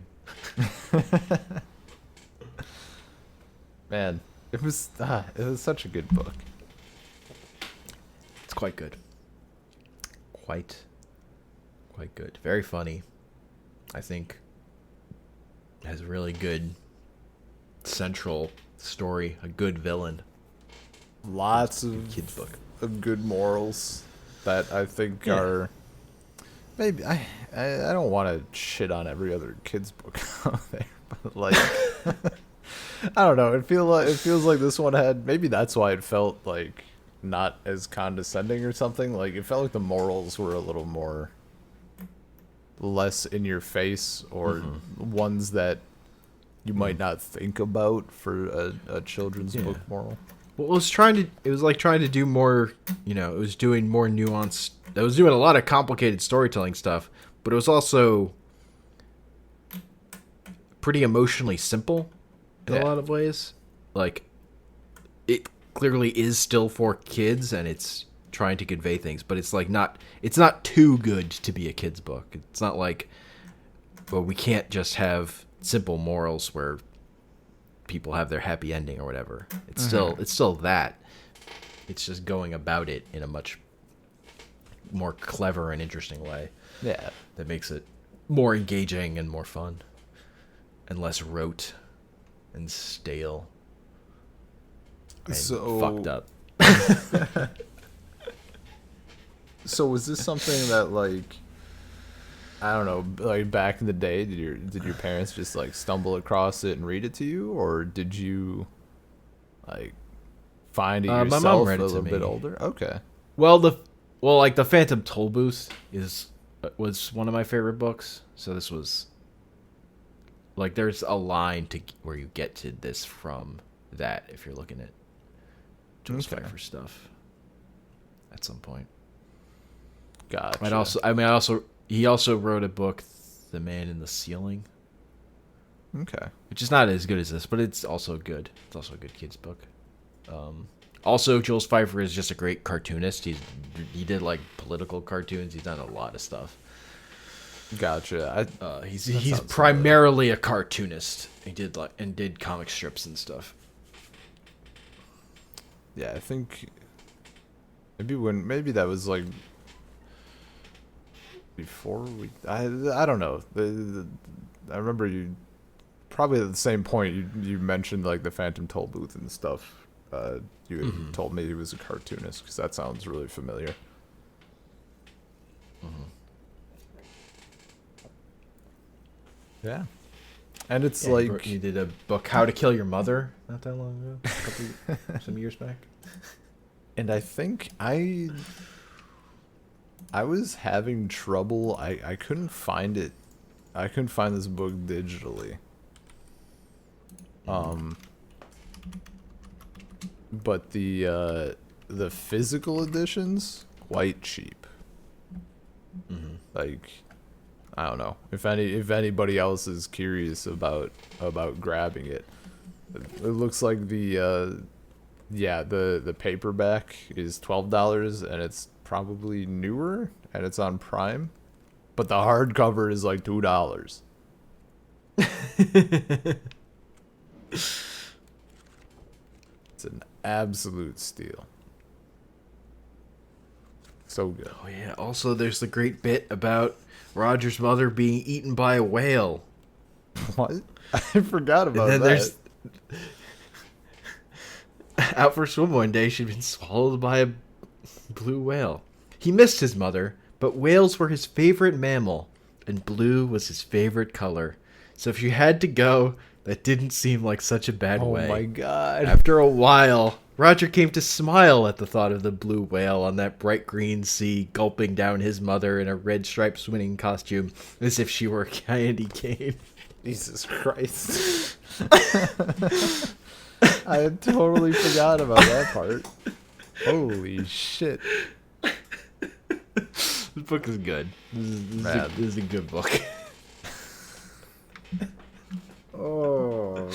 Man, it was such a good book. It's quite good. Quite good. Very funny. I think has a really good central story, a good villain. Lots of kids book of good morals that I think are maybe I don't want to shit on every other kids book out there, but like I don't know, it feels like this one had, maybe that's why it felt like not as condescending or something. Like it felt like the morals were a little more less in your face, or ones that you might not think about for a children's book moral. Well, it was trying to do more, it was doing more nuanced. It was doing a lot of complicated storytelling stuff, but it was also pretty emotionally simple in a lot of ways. Like, it clearly is still for kids, and it's trying to convey things, but it's like it's not too good to be a kid's book. It's not like, well, we can't just have simple morals where people have their happy ending or whatever. It's still that. It's just going about it in a much more clever and interesting way. Yeah. That makes it more engaging and more fun and less rote and stale and fucked up. So was this something that, like, I don't know, like back in the day, did your parents just like stumble across it and read it to you, or did you like find it yourself my mom read a it to little me. bit older? Okay. Well, like the Phantom Tollbooth was one of my favorite books. So this was like, there's a line to where you get to this from that if you're looking at Jules Feiffer stuff at some point. Gotcha. He also wrote a book, The Man in the Ceiling. Okay. Which is not as good as this, but it's also good. It's also a good kid's book. Also, Jules Feiffer is just a great cartoonist. He did like political cartoons. He's done a lot of stuff. Gotcha. He's primarily a cartoonist. He did comic strips and stuff. Yeah, I think maybe that was like before I don't know. I remember you probably at the same point you mentioned like the Phantom Tollbooth and stuff. You had told me he was a cartoonist, because that sounds really familiar. Yeah, and it's like you did a book, How to Kill Your Mother, not that long ago, some years back. And I think I was having trouble. I couldn't find it. I couldn't find this book digitally. But the physical editions, quite cheap. Like, I don't know if anybody else is curious about grabbing it. It looks like the paperback is $12, and it's probably newer, and it's on Prime, but the hardcover is like $2. It's an absolute steal. So good. Oh yeah. Also, there's the great bit about Roger's mother being eaten by a whale. What? I forgot about And then that. there's out for a swim one day, she'd been swallowed by a blue whale. He missed his mother, but whales were his favorite mammal, and blue was his favorite color. So if you had to go, that didn't seem like such a bad way. Oh my god. After a while, Roger came to smile at the thought of the blue whale on that bright green sea, gulping down his mother in a red striped swimming costume, as if she were a candy cane. Jesus Christ. I had totally forgot about that part. Holy shit. This book is good. This is a good book. Oh,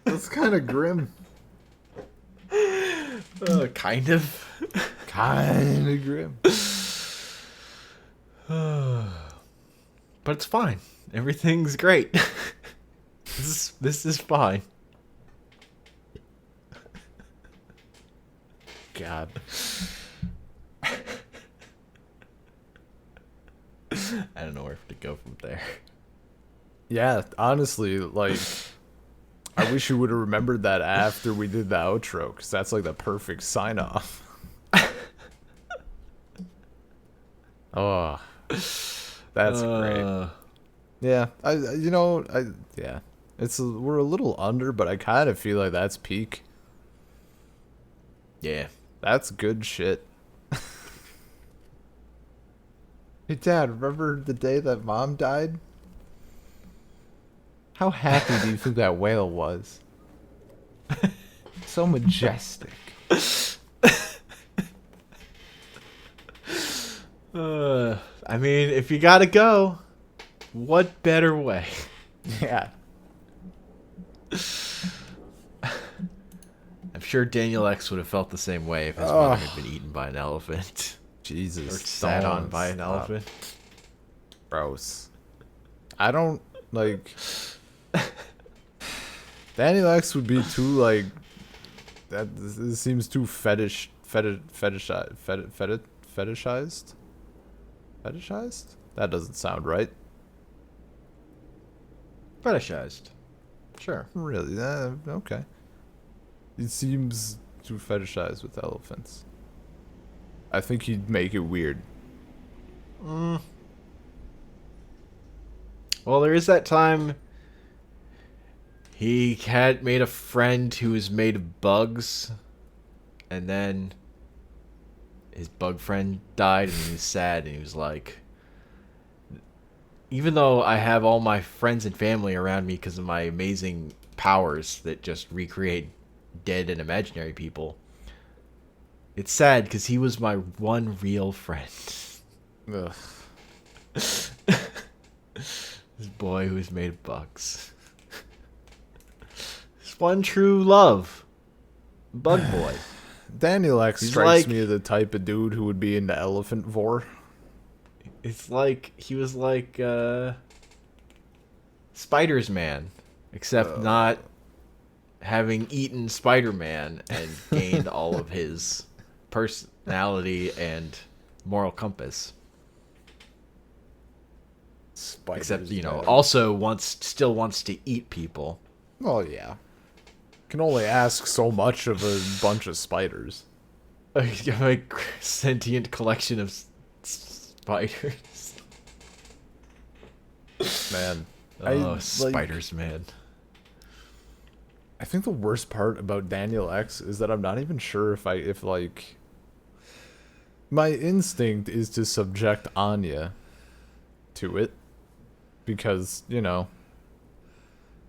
that's kind of grim. Kind of. Kind of grim. But it's fine. Everything's great. This is fine. God. I don't know where to go from there. Yeah, honestly, like, I wish you would have remembered that after we did the outro, because that's like the perfect sign off. Oh, that's great. Yeah, yeah, we're a little under, but I kind of feel like that's peak. Yeah. That's good shit. Hey, Dad, remember the day that Mom died? How happy do you think that whale was? So majestic. I mean, if you gotta go, what better way? Yeah. I'm sure Daniel X would have felt the same way if his mother had been eaten by an elephant. Jesus. Or sat on don't by an stop. elephant. Gross. I don't, like... Daniel X would be too, like... This seems too fetishized? Fetishized? That doesn't sound right. Fetishized. Sure. Really? Okay. It seems too fetishized with elephants. I think he'd make it weird. Well, there is that time he had made a friend who was made of bugs, and then his bug friend died, and he was sad, and he was like, even though I have all my friends and family around me because of my amazing powers that just recreate dead and imaginary people, it's sad because he was my one real friend. Ugh. This boy who was made of bugs. This one true love. Bug boy. Daniel X He's strikes like- me as the type of dude who would be into elephant vor. It's like he was like Spider's Man, except not having eaten Spider-Man and gained all of his personality and moral compass. Except, you know, also still wants to eat people. Well, yeah. Can only ask so much of a bunch of spiders. He's got a sentient collection of spiders. Man. Spiders, man. I think the worst part about Daniel X is that I'm not even sure if my instinct is to subject Anya to it because, you know,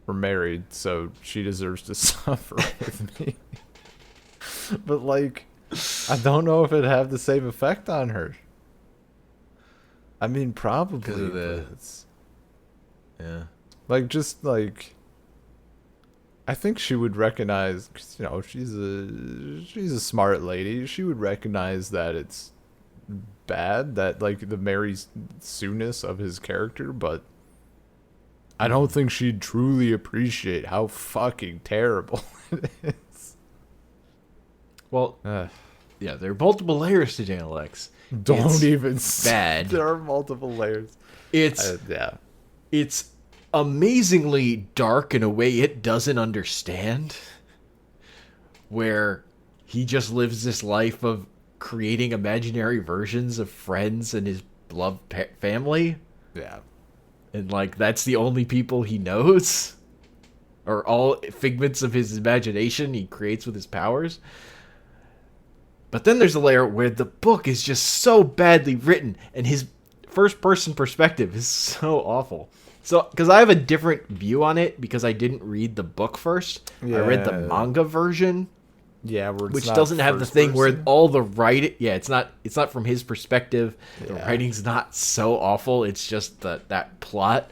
we're married, so she deserves to suffer with me. But like, I don't know if it'd have the same effect on her. I mean, probably. 'Cause of the- but it's, Yeah. like, just like, I think she would recognize, 'cause, you know, she's a smart lady. She would recognize that it's bad, that like the Mary Sue-ness of his character, but I don't think she'd truly appreciate how fucking terrible it is. Well, yeah, there are multiple layers to Daniel X. Don't It's even bad. There are multiple layers. It's Yeah. it's amazingly dark in a way it doesn't understand, where he just lives this life of creating imaginary versions of friends and his beloved family, Yeah. and like that's the only people he knows, or all figments of his imagination he creates with his powers. But then there's a layer where the book is just so badly written and his first person perspective is so awful. So, because I have a different view on it because I didn't read the book first. I read the Yeah. manga version, Yeah, where it's which not doesn't have the first thing where person. all the writing. Yeah, it's not from his perspective. The Yeah. writing's not so awful. It's just that plot,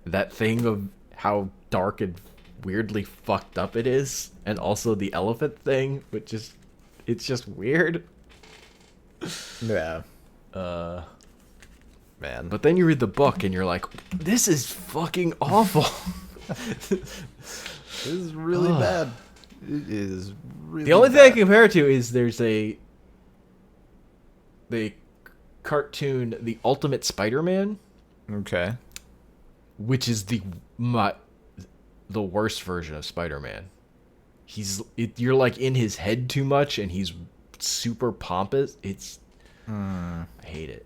that thing of how dark and weirdly fucked up it is, and also the elephant thing, which is it's just weird. Yeah. Man. But then you read the book and you're like, this is fucking awful. This is really bad. It is really The only thing I bad. can compare it to is there's the cartoon, The Ultimate Spider-Man, Okay. which is the worst version of Spider-Man. You're like in his head too much, and he's super pompous. I hate it.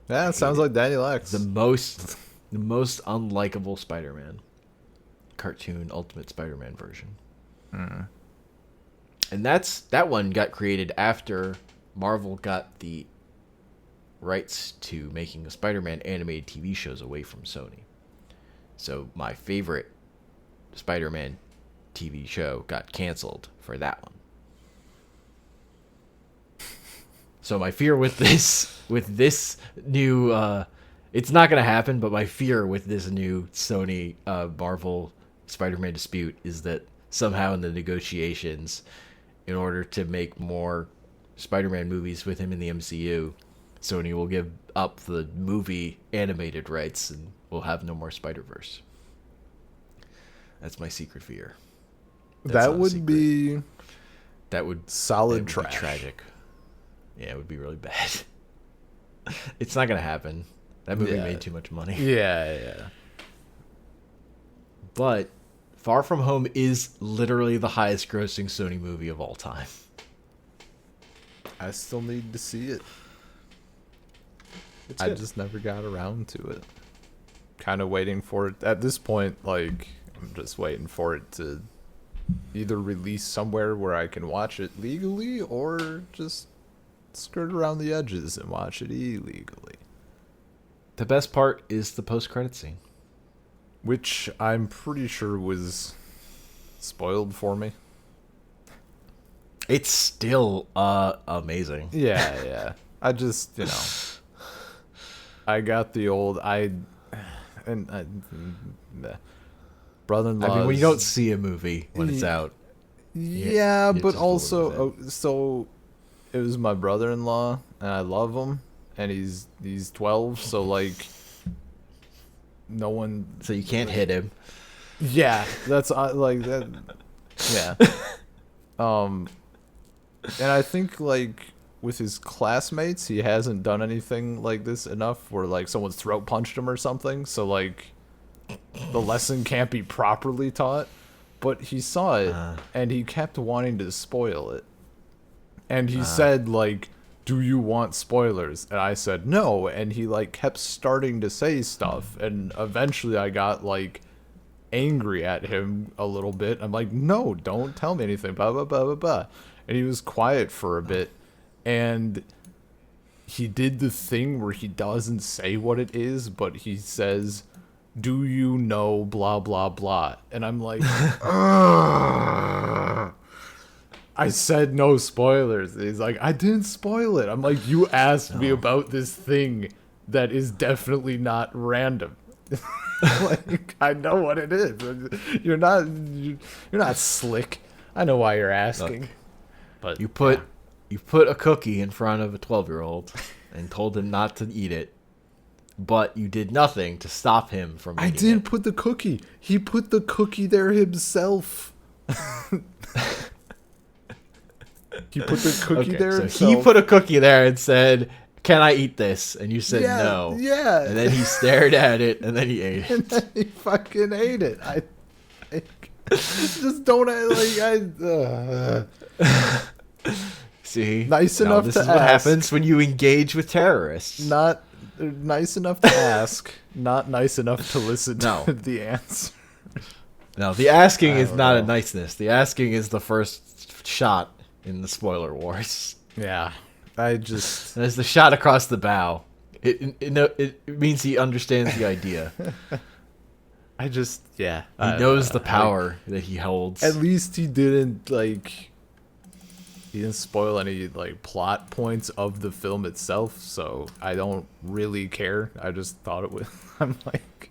Yeah, it sounds like Daniel X. The most unlikable Spider-Man cartoon, Ultimate Spider-Man version. And that one got created after Marvel got the rights to making the Spider-Man animated TV shows away from Sony. So my favorite Spider-Man TV show got canceled for that one. So my fear with this new, it's not going to happen, but my fear with this new Sony Marvel Spider-Man dispute is that somehow in the negotiations, in order to make more Spider-Man movies with him in the MCU, Sony will give up the movie animated rights and we'll have no more Spider-Verse. That's my secret fear. That would be solid trash. Be tragic. Yeah, it would be really bad. It's not gonna happen. That movie made too much money. Yeah. But Far From Home is literally the highest grossing Sony movie of all time. I still need to see it. I just never got around to it. Kind of waiting for it. At this point, like, I'm just waiting for it to either release somewhere where I can watch it legally or just skirt around the edges and watch it illegally. The best part is the post-credit scene. Which I'm pretty sure was spoiled for me. It's still amazing. Yeah. I just, I got the old brother-in-law. I mean, when you don't see a movie when it's out. Yeah, but also, so it was my brother-in-law, and I love him, and he's 12, so like, no one. So you can't hit him. Yeah, that's like that. Yeah. And I think like with his classmates, he hasn't done anything like this enough where like someone's throat punched him or something. So like the lesson can't be properly taught. But he saw it and he kept wanting to spoil it. And he said like, "Do you want spoilers?" And I said no. And he like kept starting to say stuff. And eventually I got like angry at him a little bit. I'm like, "No, don't tell me anything." Blah blah blah blah blah. And he was quiet for a bit. And he did the thing where he doesn't say what it is, but he says, "Do you know blah blah blah?" And I'm like, ugh. I said no spoilers. And he's like, "I didn't spoil it." I'm like, "You asked me about this thing that is definitely not random." Like, I know what it is. You're not slick. I know why you're asking. Look, but you put a cookie in front of a 12-year-old and told him not to eat it, but you did nothing to stop him from eating it. I didn't put the cookie. He put the cookie there himself. He put the cookie there so himself. He put a cookie there and said, "Can I eat this?" And you said no. Yeah. And then he stared at it, and then he ate it. And then he fucking ate it. I just don't See, nice enough this to is what ask. happens when you engage with terrorists. Not nice enough to ask. Not nice enough to listen to the answer. No, the asking is not a niceness. The asking is the first shot in the spoiler wars. Yeah, There's the shot across the bow. It means he understands the idea. He knows the power that he holds. At least he didn't spoil any like plot points of the film itself, so I don't really care. I just thought it was. I'm like,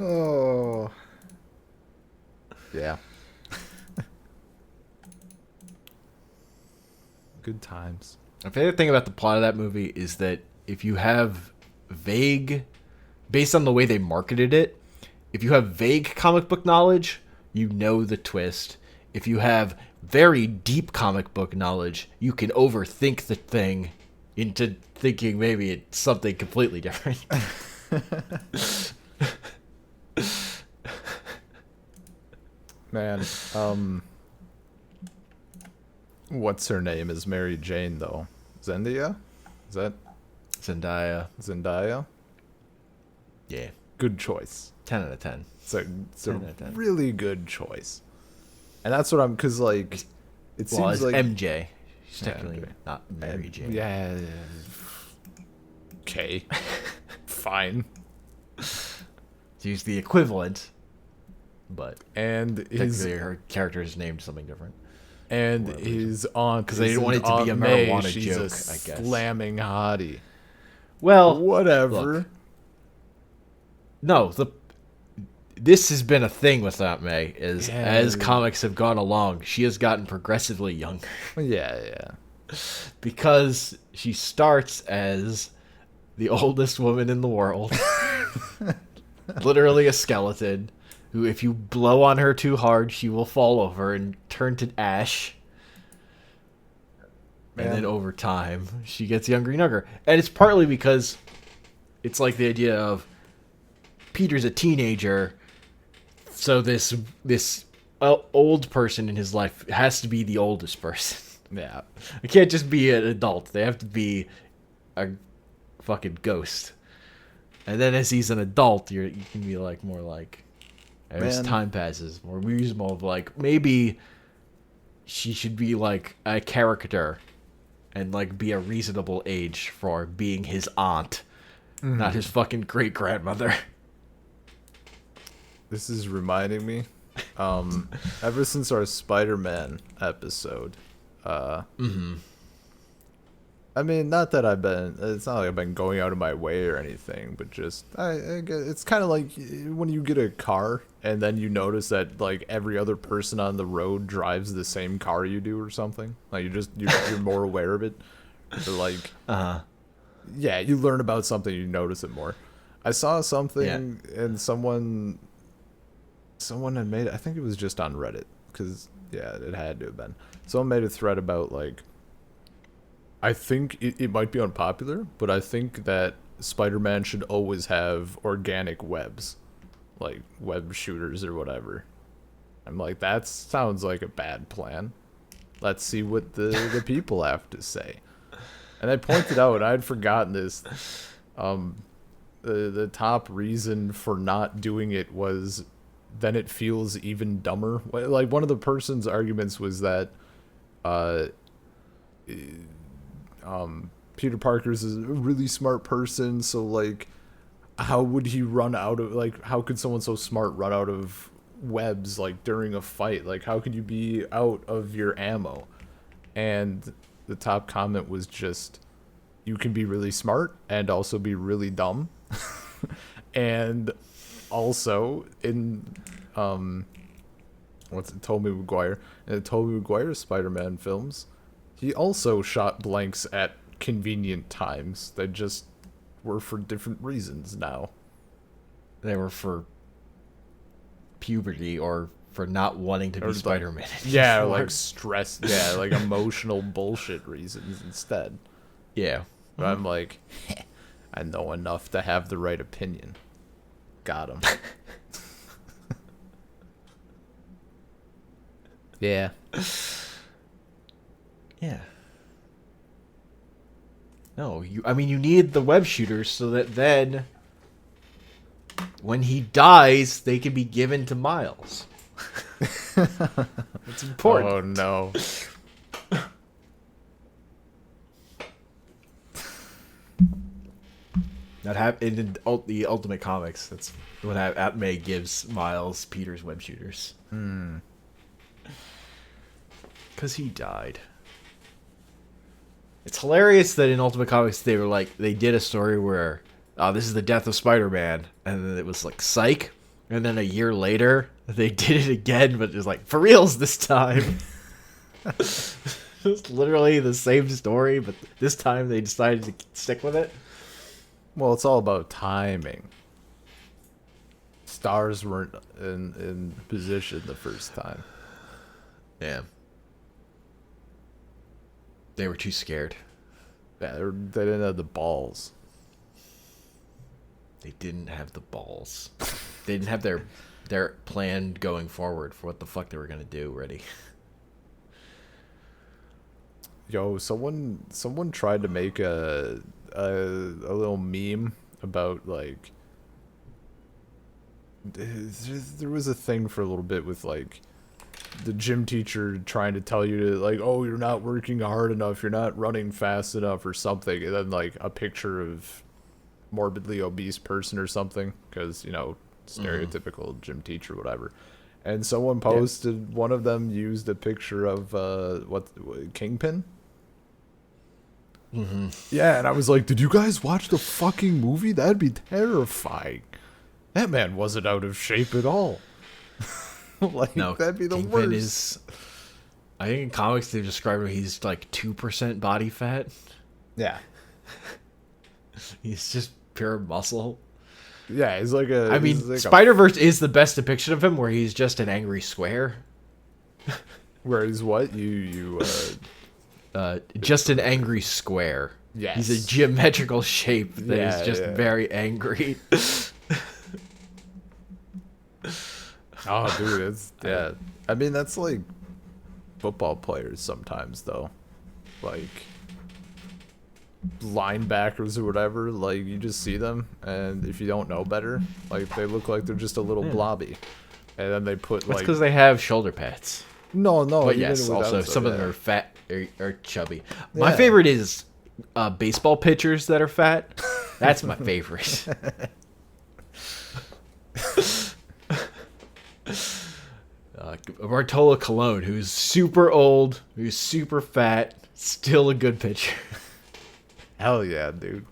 oh, yeah. Good times. My favorite thing about the plot of that movie is that if you have based on the way they marketed it, if you have vague comic book knowledge, you know the twist. If you have very deep comic book knowledge, you can overthink the thing into thinking maybe it's something completely different. Man, what's her name is Mary Jane, though? Zendaya? Is that Zendaya? Yeah. Good choice. 10 out of 10. It's a really good choice. And that's what I'm, because, like, it seems like... MJ. She's technically not Mary Jane. Yeah. Okay. Fine. She's the equivalent, but and technically her character is named something different. And his aunt, because they didn't want it to be a marijuana joke, I guess. Slamming hottie. Well, whatever. Look, no, this has been a thing with Aunt May, is Yeah. as comics have gone along, she has gotten progressively younger. Yeah. Because she starts as the oldest woman in the world. Literally a skeleton, who if you blow on her too hard, she will fall over and turn to ash. Man. And then over time, she gets younger and younger. And it's partly because it's like the idea of Peter's a teenager, so this old person in his life has to be the oldest person. Yeah. It can't just be an adult. They have to be a fucking ghost. And then as he's an adult, you can be like more like, as time passes, more reasonable. Of like, maybe she should be like a character and like be a reasonable age for being his aunt, not his fucking great grandmother. This is reminding me, ever since our Spider-Man episode, I mean, not that it's not like I've been going out of my way or anything, but just, it's kind of like when you get a car and then you notice that, like, every other person on the road drives the same car you do or something. Like, you're more aware of it. Or like, yeah, you learn about something, you notice it more. I saw something and someone had made it, I think it was just on Reddit, because, yeah, it had to have been. Someone made a thread about, like, I think it might be unpopular, but I think that Spider-Man should always have organic webs, like web shooters or whatever. I'm like, that sounds like a bad plan. Let's see what the people have to say. And I pointed out, and I'd forgotten this, the top reason for not doing it was then it feels even dumber. Like, one of the person's arguments was that Peter Parker's a really smart person, so like, how would he run out of, like, how could someone so smart run out of webs, like, during a fight? Like, how could you be out of your ammo? And the top comment was just, you can be really smart and also be really dumb. And also in Tobey Maguire, in the Tobey Maguire Spider-Man films, he also shot blanks at convenient times. They just were for different reasons now. They were for puberty or for not wanting to be Spider-Man. Yeah, like stress. Yeah, like emotional bullshit reasons instead. Yeah. But I'm like, I know enough to have the right opinion. Got him. Yeah. Yeah. No, you need the web shooters so that then when he dies, they can be given to Miles. It's important. Oh no. That happened in the Ultimate Comics. That's what Aunt May gives Miles Peter's web shooters. Because he died. It's hilarious that in Ultimate Comics they did a story where this is the death of Spider-Man, and then it was like psych, and then a year later they did it again, but it was like for reals this time. It's literally the same story, but this time they decided to stick with it. Well, it's all about timing. Stars weren't in position the first time. Yeah. They were too scared. Yeah, they didn't have the balls. They didn't have the balls. They didn't have their plan going forward for what the fuck they were gonna do ready. Yo, someone tried to make a little meme about, like, there was a thing for a little bit with, like, the gym teacher trying to tell you to, like, oh, you're not working hard enough, you're not running fast enough or something, and then, like, a picture of morbidly obese person or something, because, you know, stereotypical gym teacher, whatever. And someone posted, one of them used a picture of Kingpin. Yeah, and I was like, did you guys watch the fucking movie? That'd be terrifying. That man wasn't out of shape at all. Like, No, that'd be the Kingpin worst. is. I think in comics they describe him. He's like 2% body fat. Yeah. He's just pure muscle. Yeah, he's like a... I mean, he's like Spider-Verse is the best depiction of him, where he's just an angry square. where he's what? Just an angry square. Yes. He's a geometrical shape that is just yeah. very angry. Oh, dude, it's... Yeah. I mean, that's like football players sometimes, though. Like... linebackers or whatever, like you just see them, and if you don't know better, like they look like they're just a little blobby, and then they put That's like because they have shoulder pads. no, But even yes, without also them, some of yeah. them are fat or chubby. My Yeah. favorite is baseball pitchers that are fat. That's my favorite. Bartolo Colon, who's super old, who's super fat, still a good pitcher. Hell yeah, dude.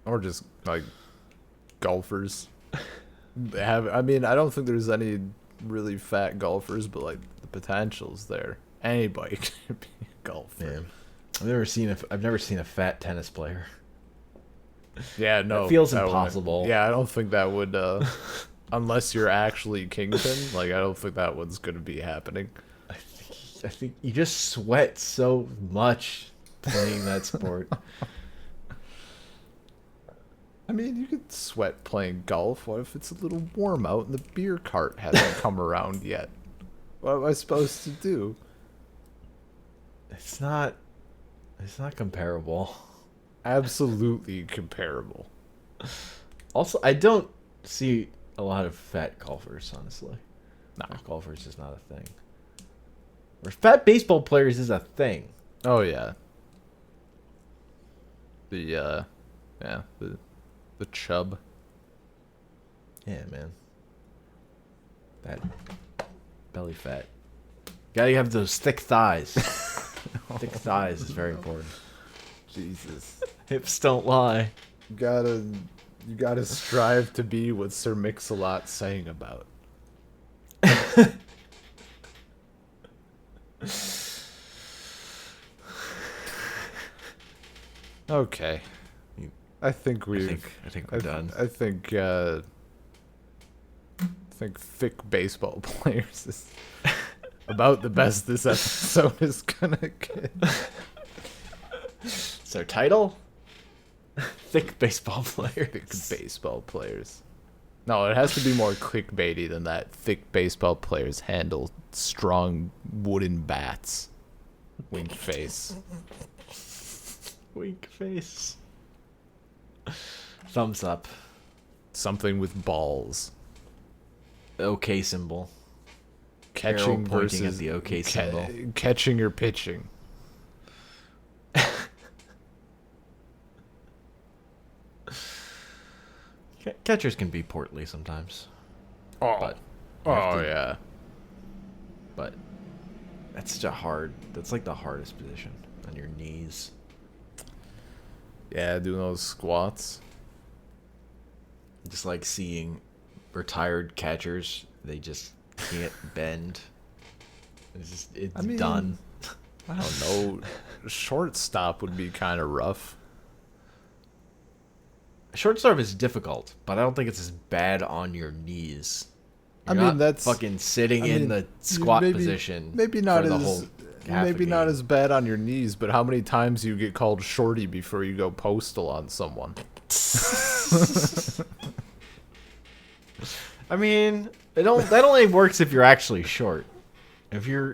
Or just like golfers. They have. I mean, I don't think there's any really fat golfers, but like the potential's there. Anybody can be a golfer. Man, I've never seen a fat tennis player. Yeah, no. It feels that impossible. wouldn't- Yeah, I don't think that would, unless you're actually Kingpin, like, I don't think that one's going to be happening. I think you just sweat so much playing that sport. I mean, you could sweat playing golf. What if it's a little warm out and the beer cart hasn't come around yet? What am I supposed to do? It's not comparable. Absolutely comparable. Also, I don't see a lot of fat golfers, honestly. No. Fat golfers is not a thing. Or fat baseball players is a thing. Oh, yeah. The chub. Yeah, man. That belly fat. Gotta have those thick thighs. Thick thighs is very important. Jesus. Hips don't lie. You gotta strive to be what Sir Mix-a-Lot's saying about. Okay. I think we're done. I think thick baseball players is about the best this episode is gonna get. So title? Thick baseball players. Thick baseball players. No, it has to be more clickbaity than that. Thick baseball players handle strong wooden bats. Wink face. Wink face. Thumbs up. Something with balls. OK symbol. Catching Arrow pointing versus at the OK symbol. Catching or pitching. Catchers can be portly sometimes. Oh, But yeah. But that's such a hard. That's like the hardest position on your knees. Yeah, doing those squats. Just like seeing retired catchers, they just can't bend. It's I mean, done. I don't know. Shortstop would be kind of rough. Shortstop is difficult, but I don't think it's as bad on your knees. I You're mean, not that's fucking sitting I in mean, the squat maybe- position. Maybe not for the as whole half maybe a not game. as bad on your knees, but how many times do you get called shorty before you go postal on someone? I mean, that only works if you're actually short. If you're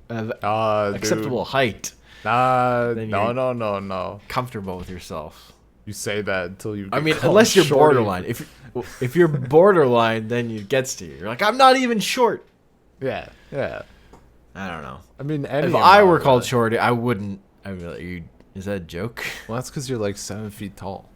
acceptable height, Nah, Then no, you- no. comfortable with yourself. You say that until you. I get mean, called unless you're shorty. borderline. If you're borderline, then it gets to you. You're like, I'm not even short. Yeah. I don't know. I mean, any If I amount were of called that. short, I wouldn't. I'd be like, is that a joke? Well, that's because you're like 7 feet tall.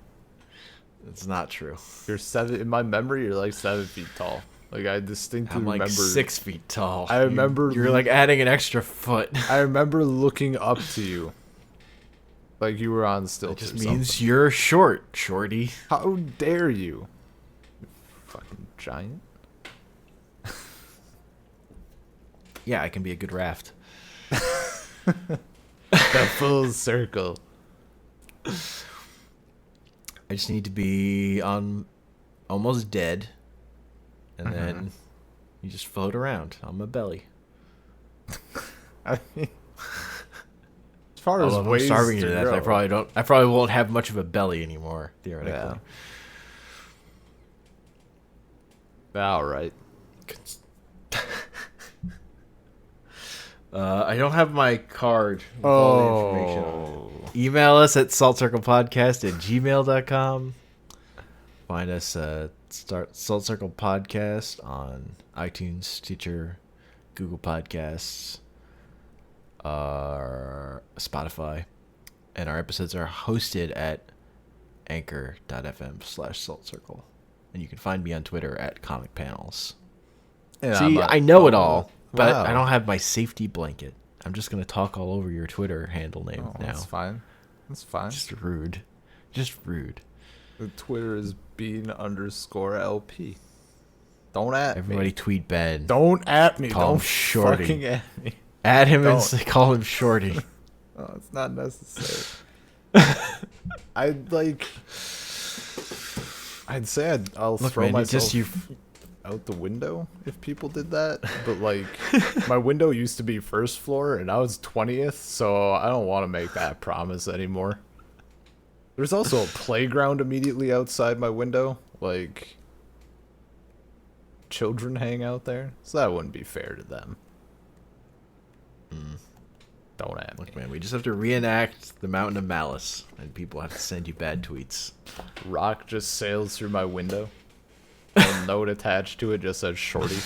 It's not true. You're 7. In my memory, you're like 7 feet tall. Like I distinctly I'm like remember. 6 feet tall. I remember- You're like adding an extra foot. I remember looking up to you. Like you were on It stilts. just or means something. you're short, shorty. How dare you? You fucking giant. Yeah, I can be a good raft. The full circle. I just need to be on almost dead, and then you just float around on my belly. I mean, as far as Although if I'm ways starving to to death, grow. I probably won't have much of a belly anymore, theoretically. Yeah. All right. I don't have my card with all the information on it. Email us at saltcirclepodcast@gmail.com. Find us Salt Circle Podcast on iTunes, Stitcher, Google Podcasts, Spotify. And our episodes are hosted at anchor.fm/saltcircle. And you can find me on Twitter at Comic Panels. Yeah, See, I know it all, but I don't have my safety blanket. I'm just going to talk all over your Twitter handle name now. That's fine. That's fine. Just rude. Just rude. The Twitter is bean_LP. Don't at Everybody me. tweet Ben. Don't at me. Call him Don't Shorty. fucking at me. Add him and Don't. call him Shorty. Oh, it's not necessary. I'd say I'll Look, throw man, myself out the window if people did that. But like, my window used to be first floor and I was 20th, so I don't want to make that promise anymore. There's also a playground immediately outside my window. Like, children hang out there, so that wouldn't be fair to them. Don't at me. Look, man, we just have to reenact the Mountain of Malice, and people have to send you bad tweets. Rock just sails through my window. A note attached to it just says Shorty. It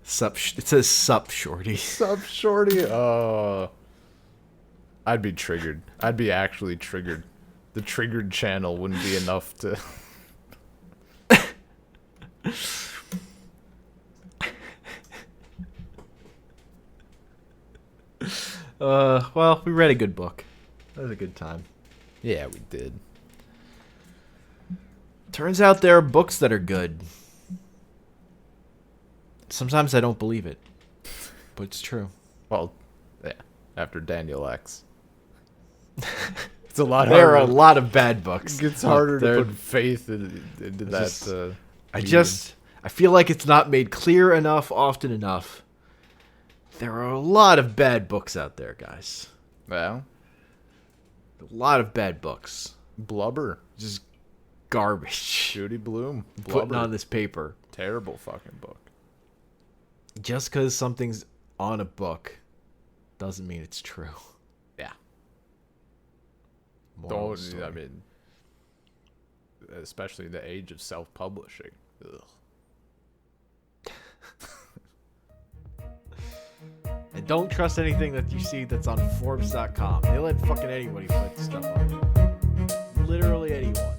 says Sup, Shorty. Sup, Shorty? I'd be triggered. I'd be actually triggered. The triggered channel wouldn't be enough to... Well, we read a good book. That was a good time. Yeah, we did. Turns out there are books that are good. Sometimes I don't believe it, but it's true. Well, yeah, after Daniel X. It's a lot There harder. are a lot of bad books. It gets harder They're- to put faith into that. just- I medium. feel like it's not made clear enough, often enough. There are a lot of bad books out there, guys. Well, A lot of bad books. Blubber. Just garbage. Judy Bloom. Putting Blubber. on this paper. Terrible fucking book. Just because something's on a book doesn't mean it's true. Yeah. Moral Don't, story. I mean, especially in the age of self-publishing. Ugh. And don't trust anything that you see that's on Forbes.com. They let fucking anybody put stuff on there. Literally anyone.